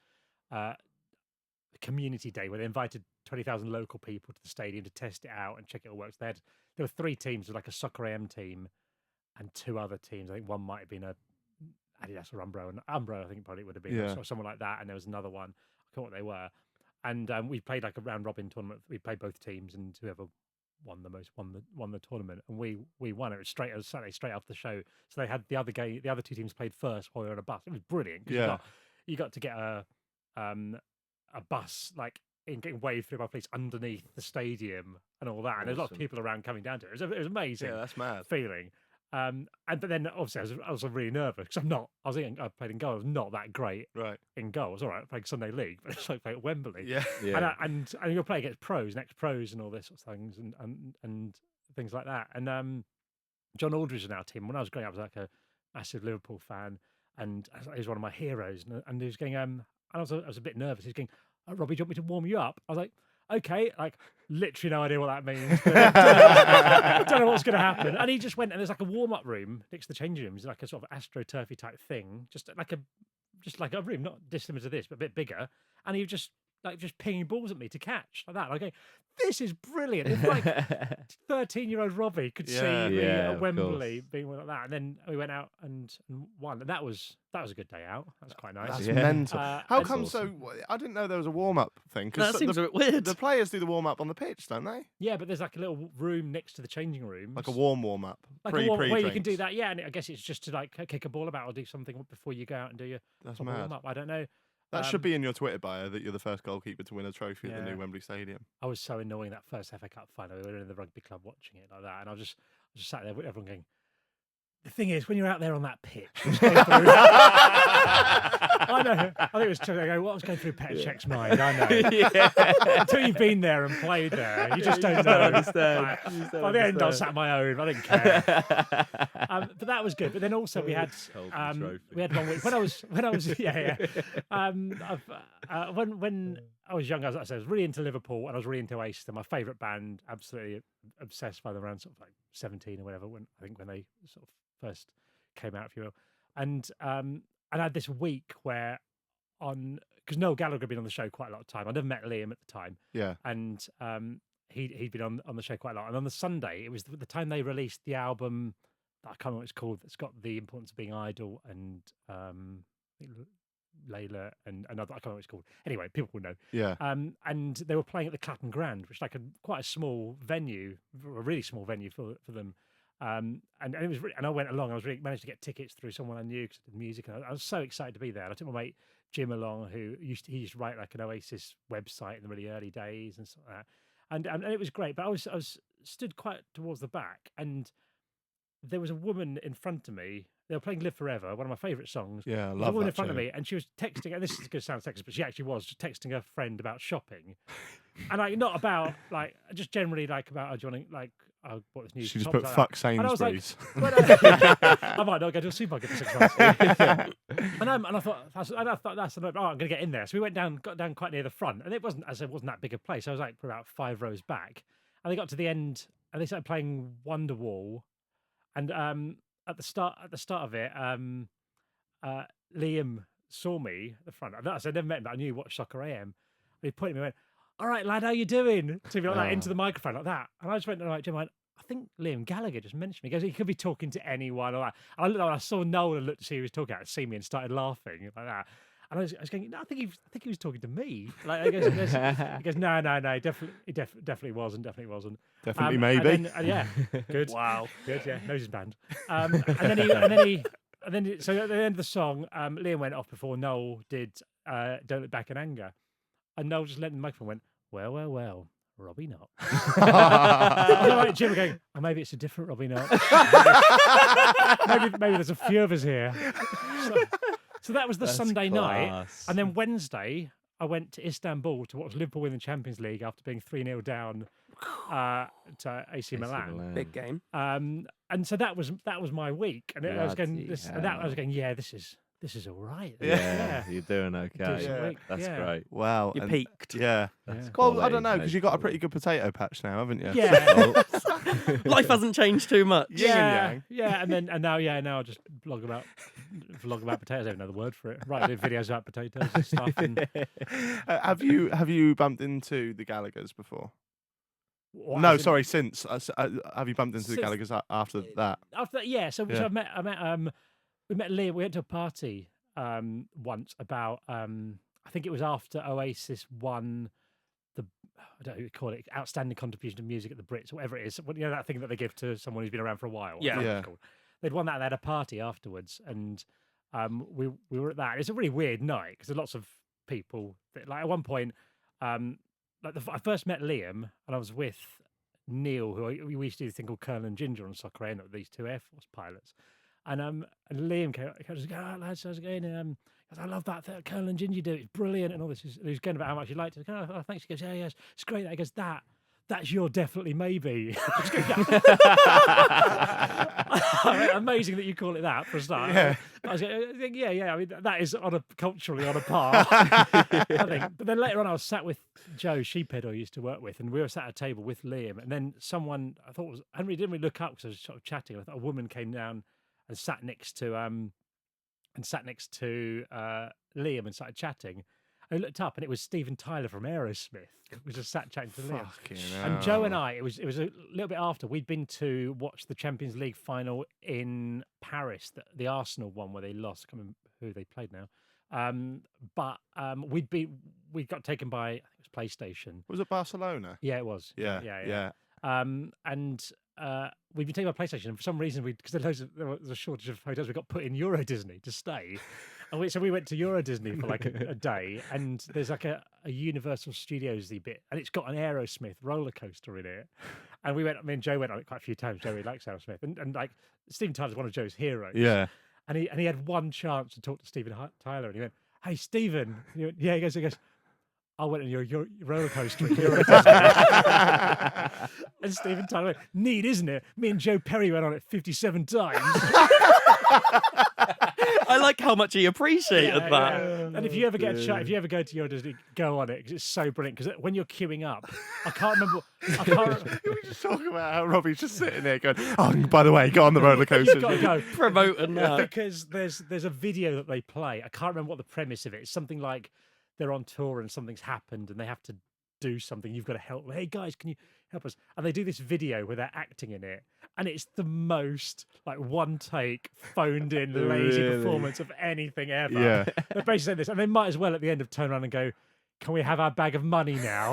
community day where they invited 20,000 local people to the stadium to test it out and check it all works. There were 3 teams, like a Soccer AM team and 2 other teams. I think one might have been a Adidas or Umbro, and Umbro I think probably would have been or someone like that. And there was another one. I can't remember what they were. And we played like a round robin tournament. We played both teams, and whoever won the most won the tournament. And we won it. It was Saturday straight after the show. So they had the other 2 teams played first while we were on a bus. It was brilliant. You got to get a bus like getting waved through by police underneath the stadium and all that. Awesome. And there's a lot of people around coming down to it. It was amazing. Yeah, that's mad feeling. But then obviously I was really nervous because I played in goal. I was not that great in goal. It was all right playing Sunday League, but it's like playing at Wembley. Yeah. And you're playing against pros and ex-pros and all this sort of things and things like that. And John Aldridge was in our team. When I was growing up, I was like a massive Liverpool fan, and he was one of my heroes. And he was going, and I was a bit nervous. He was going, "Oh, Robbie, do you want me to warm you up?" I was like, "Okay," like literally no idea what that means. Don't know what's going to happen. And he just went, and there's like a warm-up room next to the changing rooms, like a sort of astroturfy type thing, just like a room, not dissimilar to this, but a bit bigger. And he was just pinging balls at me to catch like that. Like, this is brilliant. It's like 13-year-old Robbie could see me at Wembley being like that. And then we went out and won. And that was a good day out. That was quite nice. That's mental. How come awesome. So? I didn't know there was a warm-up thing. That seems a bit weird. The players do the warm-up on the pitch, don't they? Yeah, but there's like a little room next to the changing rooms. Like a warm-up. Like where you can do that, yeah. And I guess it's just to like kick a ball about or do something before you go out and do your warm-up. I don't know. That should be in your Twitter bio that you're the first goalkeeper to win a trophy at the new Wembley Stadium. I was so annoying that first FA Cup final. We were in the rugby club watching it like that, and I was just sat there with everyone going, the thing is, when you're out there on that pitch, I know. I think it was what was going through Petr mind. I know. Until you've been there and played there, you just don't know. Understand. By the end, I was sat on my own. I didn't care. But that was good. But then also we had 1 week when I was when I was young. I was really into Liverpool and I was really into Oasis. They're my favourite band. Absolutely obsessed by them around sort of like 17 or whatever. When they sort of first came out, if you will. And I had this week where because Noel Gallagher had been on the show quite a lot of time. I never met Liam at the time. Yeah. And he'd been on the show quite a lot. And on the Sunday, it was the time they released the album, I can't remember what it's called, it's got The Importance of Being Idle and Layla and another, I can't remember what it's called. Anyway, people will know. Yeah. And they were playing at the Clapham Grand, which is like quite a small venue, a really small venue for them. And it was and I went along. I was managed to get tickets through someone I knew because of the music. And I was so excited to be there. And I took my mate Jim along, who he used to write like an Oasis website in the really early days and stuff like that. And it was great. But I was stood quite towards the back, and there was a woman in front of me. They were playing "Live Forever," one of my favourite songs. Yeah, I love that. A woman in front of me, and she was texting. And this is going to sound sexist, but she actually was just texting her friend about shopping, and like not about like just generally like about do you want to like. I bought this new. She just put like "fuck Sainsbury's." I might not go to a supermarket for 6 months. and I thought that's I'm going to get in there. So we got down quite near the front, and it wasn't that big a place. I was like about 5 rows back, and they got to the end, and they started playing Wonderwall, and at the start of it, Liam saw me at the front. I never met him, but I knew he watched Soccer AM. And he pointed at me and went, "All right, lad, how you doing?" To me like that into the microphone like that. And I just went, "All right, Jim, I think Liam Gallagher just mentioned me." He goes, "He could be talking to anyone." Or that. And I saw Noel and looked to see who he was talking at, see me and started laughing like that. And I was going, no, I think he was talking to me. Like, he goes, no, definitely wasn't. Definitely, maybe. And then, yeah, good. Wow. Good, yeah, knows his band. So at the end of the song, Liam went off before Noel did "Don't Look Back in Anger," and Noel just let the microphone went, well, Robbie Knox. I know, like, Jim were going, oh, maybe it's a different Robbie Knox. maybe there's a few of us here. So that was the Sunday night, and then Wednesday I went to Istanbul to watch Liverpool win the Champions League after being 3-0 down to AC Milan. Big game. And so that was my week, and I was going, yeah, this is all right. Yeah, you're doing okay. Yeah. That's great. Wow. You and- peaked. Yeah. That's Well, I quality, don't know, because that's you've got a quality. pretty good potato patch now, haven't you? Yeah. Life hasn't changed too much. Yin and Yeah, and now I just vlog about potatoes. I don't know the word for it. Right, do videos about potatoes and stuff. And Have you bumped into the Gallaghers before? what, No, as in- sorry. Since have you bumped into the Since- Gallaghers after that? After that, yeah. So Yeah. we met Liam. We went to a party once about I think it was after Oasis won the, I don't know what you call it, outstanding contribution to music at the Brits, whatever it is. You know, that thing that they give to someone who's been around for a while. Yeah. Whatever Yeah. it's called. They'd won that and they had a party afterwards, and we were at that. It's a really weird night because there's lots of people that, like, at one point, I first met Liam and I was with Neil, who we used to do this thing called Colonel and Ginger on Soccer with these two Air Force pilots. And Liam came and go, oh, lads, how's it going? Goes, I love that Colonel and Ginger do. It's brilliant. And all this. He was going about how much he liked it. Oh, thanks. He goes, yeah, it's great. He goes, that's your definitely maybe. Amazing that you call it that for a start. Yeah. I was going, yeah. I mean, that is culturally on a par, I think. But then later on, I was sat with Joe Sheephead, who I used to work with, and we were sat at a table with Liam. And then someone, I thought, Henry didn't really look up because I was sort of chatting. I thought a woman came down and sat next to Liam and started chatting. I looked up and it was Steven Tyler from Aerosmith. We just sat chatting to Liam. Fucking And Joe hell. and I, it was a little bit after we'd been to watch the Champions League final in Paris, the Arsenal one where they lost. I can't remember who they played now. But we got taken by, I think it was PlayStation. Was it Barcelona? Yeah, it was. Yeah. We'd been taken by PlayStation, and for some reason, because there was a shortage of hotels, we got put in Euro Disney to stay. And so we went to Euro Disney for like a day, and there's like a Universal Studios-y bit, and it's got an Aerosmith roller coaster in it. And me and Joe went on it quite a few times. Joe really likes Aerosmith, and like Steven Tyler's one of Joe's heroes. Yeah. And he had one chance to talk to Steven Tyler, and he went, "Hey, Steven." And he went, yeah, he goes, I went on your roller coaster at Euro Disney. And Steven Tyler went, neat, isn't it? Me and Joe Perry went on it 57 times. I like how much he appreciated that. Yeah. And if you ever get a chance, if you ever go to Euro Disney, go on it because it's so brilliant. Because when you're queuing up, I can't remember. We just talk about how Robbie's just sitting there going, "Oh, by the way, go on the roller coaster." You've got to go. Promoting that. Because there's a video that they play. I can't remember what the premise of it is. Something like they're on tour and something's happened and they have to do something. You've got to help. Hey guys, can you help us? And they do this video where they're acting in it, and it's the most like one take, phoned in, lazy Really? performance of anything ever. Yeah. They're basically saying this, and they might as well at the end have turned around and go, "Can we have our bag of money now?"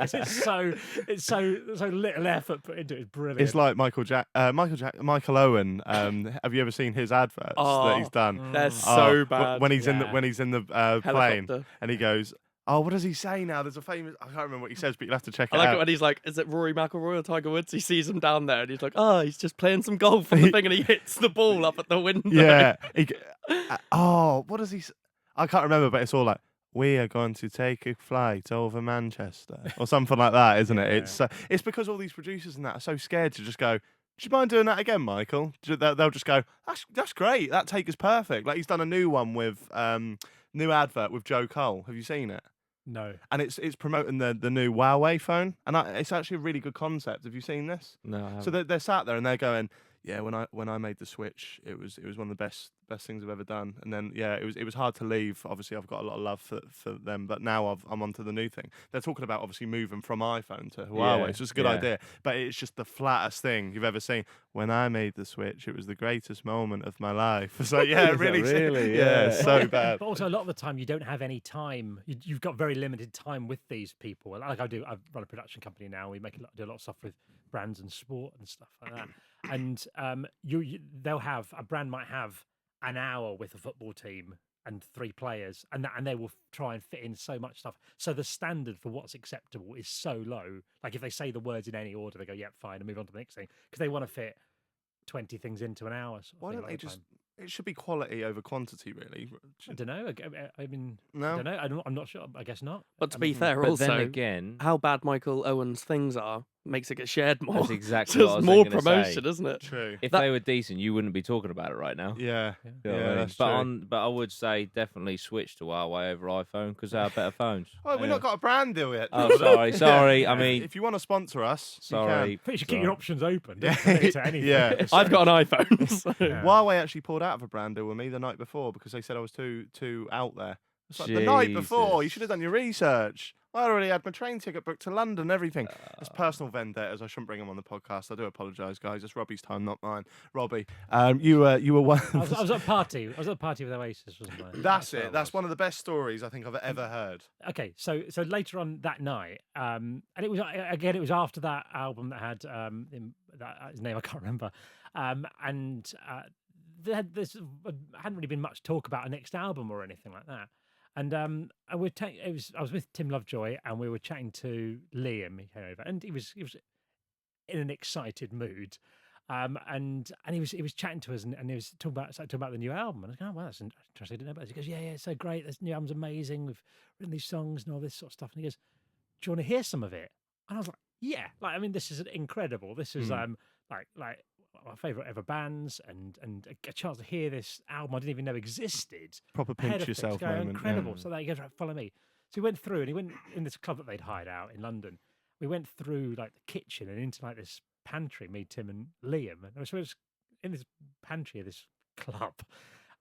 it's so little effort put into it. It's brilliant. It's like Michael Owen. Have you ever seen his adverts that he's done? They're Oh, so wh- bad. when he's in the plane Helicopter. and he goes, "Oh, what does he say now?" There's a famous. I can't remember what he says, but you'll have to check I it like out. it when he's like, is it Rory McIlroy or Tiger Woods? He sees him down there and he's like, oh, he's just playing some golf on the thing and he hits the ball up at the window. Yeah. What does he? I can't remember, but it's all like, "We are going to take a flight over Manchester," or something like that, isn't it? It's because all these producers and that are so scared to just go, "Do you mind doing that again, Michael?" They'll just go, "That's great. That take is perfect." Like he's done a new one with new advert with Joe Cole. Have you seen it? no. And it's promoting the new Huawei phone, and it's actually a really good concept. Have you seen this? No, I So they're sat there and they're going, "Yeah, when I made the switch, it was one of the best best things I've ever done. And then it was hard to leave. Obviously, I've got a lot of love for them, but now I'm onto the new thing. They're talking about obviously moving from iPhone to Huawei, so it's a good idea. But it's just the flattest thing you've ever seen. When I made the switch, it was the greatest moment of my life. It's like, yeah, really, Yeah. so bad. But also, a lot of the time, you don't have any time. You've got very limited time with these people. Like I run a production company now. We do a lot of stuff with brands and sport and stuff like that. And they'll have a brand might have an hour with a football team and 3 players, and they will try and fit in so much stuff. So the standard for what's acceptable is so low. Like if they say the words in any order, they go, "Yep, fine," and move on to the next thing because they want to fit 20 things into an hour. Why don't they just? It should be quality over quantity, really. I don't know. I mean, No? I don't know. I'm not sure. I guess not. But to I be mean, fair, But also, then again, how bad Michael Owen's things are makes it get shared more. that's exactly So what I it's was more gonna promotion, say. isn't it? True. If That- they were decent, you wouldn't be talking about it right now. Yeah. You know what I Yeah, mean? that's but true. but I would say definitely switch to Huawei over iPhone because they are better phones. Oh, we've not got a brand deal yet. Oh, sorry. I mean, if you want to sponsor us, sorry. I think you should keep your options open. Don't Yeah. commit to anything. Yeah. I've got an iPhone. So. Yeah. Huawei actually pulled out of a brand deal with me the night before because they said I was too out there. It's like the night before. You Jesus. should have done your research. I already had my train ticket booked to London and everything. It's personal vendettas. I shouldn't bring him on the podcast. I do apologise, guys. It's Robbie's time, not mine. Robbie, you were one. I was at a party. I was at a party with Oasis, wasn't I? That's where it. I That's was. one of the best stories I think I've ever heard. Okay, so later on that night, and it was again, it was after that album that had his name I can't remember, and there had hadn't really been much talk about a next album or anything like that. And I was with Tim Lovejoy, and we were chatting to Liam. He came over, and he was in an excited mood. And he was chatting to us, and he was talking about the new album. And I was going, "Oh, well, that's interesting. I didn't know about it." He goes, "Yeah, it's so great. This new album's amazing. We've written these songs and all this sort of stuff." And he goes, "Do you want to hear some of it?" And I was like, "Yeah." Like, I mean, this is incredible. This is like my favorite ever bands, and a chance to hear this album I didn't even know existed. Proper ahead pinch of things, yourself going, moment. incredible. So there he goes, right, follow me. So he went through, and he went in this club that they'd hired out in London. We went through like the kitchen and into like this pantry, me, Tim, and Liam. And so it was in this pantry of this club,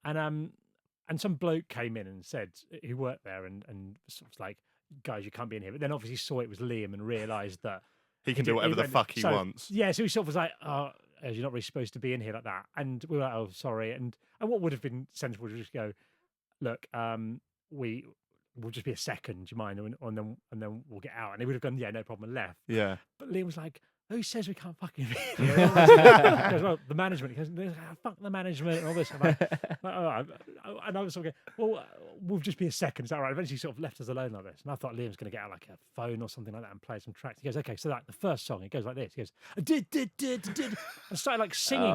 and some bloke came in and said he worked there, and sort of like, "Guys, you can't be in here." But then obviously saw it was Liam and realised that He can do whatever the fuck he wants. Yeah, so he sort of was like, "Oh, you're not really supposed to be in here like that." And we were like, "Oh, sorry." And what would have been sensible to just go, "Look, we'll just be a second, do you mind? And then we'll get out." And he would have gone, "Yeah, no problem," and left. Yeah. But Liam was like, "Who says we can't fucking be here?" He goes, "Well, the management." He goes, "Fuck the management," and all this. I'm like, and I was sort of going, "Well, we'll just be a second. Is that right?" Eventually, he sort of left us alone like this. And I thought Liam's going to get out like a phone or something like that and play some tracks. He goes, "Okay, so like the first song, it goes like this." He goes, did. I started like singing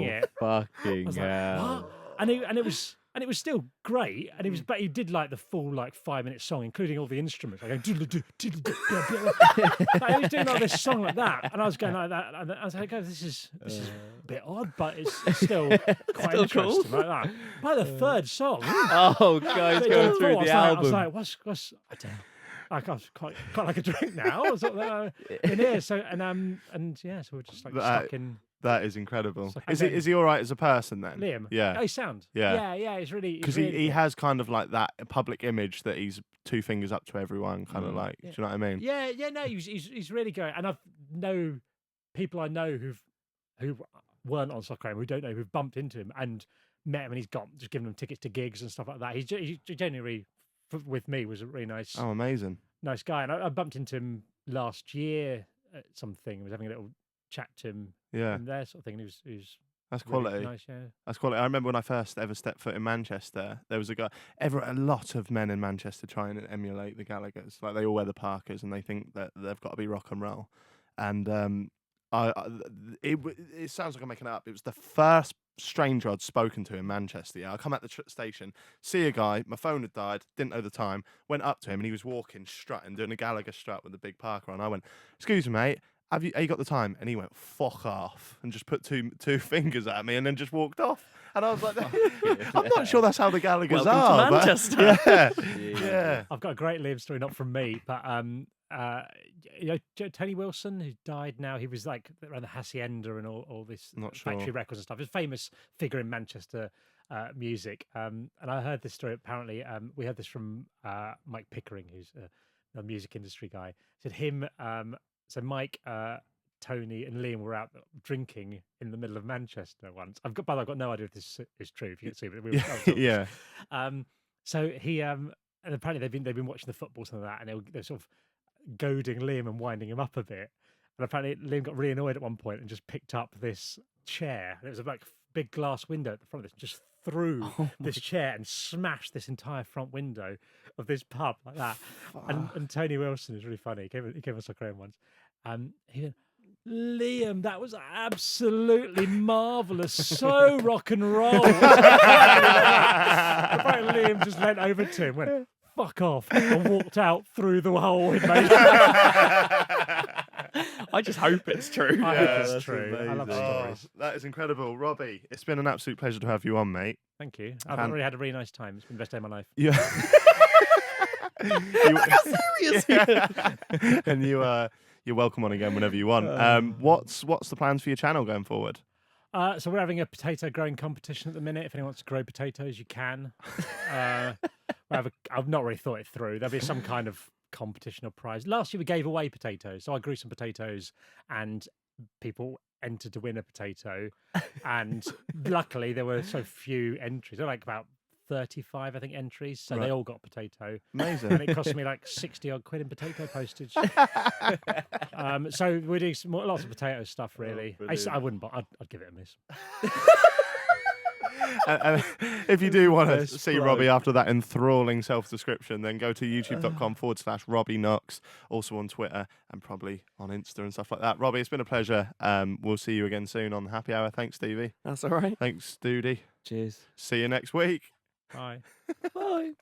it. I Fucking was like, hell. "What?" And it was still great, but he did like the full like 5-minute song, including all the instruments. Like, he was doing like this song like that, and I was going like that, and I was like, "Oh, this is a bit odd, but it's still quite Still interesting cool. like that." By the third song, Oh, guys, they going did through four, the I was album. like, what's I don't know. Like, I was quite like a drink now. I was like, in here, so and yeah, so we're just like stuck in. That is incredible. So- Is he all right as a person then? Liam, Yeah. oh, he's sound. Yeah. yeah. He's really Because really he good. has kind of like that public image that he's 2 fingers up to everyone, kind of like. Yeah. Do you know what I mean? Yeah, no, he's really great, and I've know people I know who weren't on Soccer Aim, who don't know, who've bumped into him and met him, and he's just given them tickets to gigs and stuff like that. He's genuinely, with me, was a really nice Oh, amazing. nice guy, and I bumped into him last year at something. I was having a little chat to him Yeah. and there sort of thing, and he was That's really quality. nice, yeah. That's quality. I remember when I first ever stepped foot in Manchester, there was a guy. A lot of men in Manchester try and emulate the Gallaghers. Like they all wear the Parkers and they think that they've got to be rock and roll. And it sounds like I'm making it up. It was the first stranger I'd spoken to in Manchester. Yeah, I come at the station, see a guy. My phone had died, didn't know the time. Went up to him and he was walking, strutting, doing a Gallagher strut with a big Parker on. I went, "Excuse me, mate. Have you got the time?" And he went, "Fuck off," and just put two fingers at me and then just walked off. And I was like, I'm not sure that's how the Gallaghers Welcome to are. Manchester. Yeah. I've got a great Liam story, not from me, but Tony Wilson, who died now. He was like around the Hacienda and all this Not factory sure. records and stuff. He's a famous figure in Manchester music. And I heard this story. Apparently, we heard this from Mike Pickering, who's a music industry guy. Said him. So Mike, Tony, and Liam were out drinking in the middle of Manchester once. By the way, I've got no idea if this is true. If you can see, but we were Yeah. So he and apparently they've been watching the football and that, and they're sort of goading Liam and winding him up a bit. And apparently Liam got really annoyed at one point and just picked up this chair. And it was a like big glass window at the front of this, just threw this chair and smashed this entire front window of this pub like that. And Tony Wilson is really funny. He gave us a crayon once. He went, Liam, that was absolutely marvellous. So rock and roll. Apparently Liam just leant over to him, went, fuck off, and walked out through the whole window. I just hope it's true. I hope it's true. I love Oh, stories. that is incredible. Robbie, it's been an absolute pleasure to have you on, mate. Thank you. I've already had a really nice time. It's been the best day of my life. Yeah. Serious. And you're welcome on again whenever you want. What's the plans for your channel going forward? So we're having a potato growing competition at the minute. If anyone wants to grow potatoes, you can. I've not really thought it through. There'll be some kind of competition or prize. Last year we gave away potatoes. So I grew some potatoes and people entered to win a potato. And luckily there were so few entries. There were like about 35, I think, entries. So they all got potato. Amazing. And it cost me like 60 odd quid in potato postage. So we're doing lots of potato stuff, really. I wouldn't, but I'd give it a miss. And if you do want to see Robbie after that enthralling self-description, then go to youtube.com/Robbie Knox, also on Twitter and probably on Insta and stuff like that. Robbie, it's been a pleasure. We'll see you again soon on the Happy Hour. Thanks, Stevie. That's all right. Thanks, Doody. Cheers. See you next week. Bye. Bye.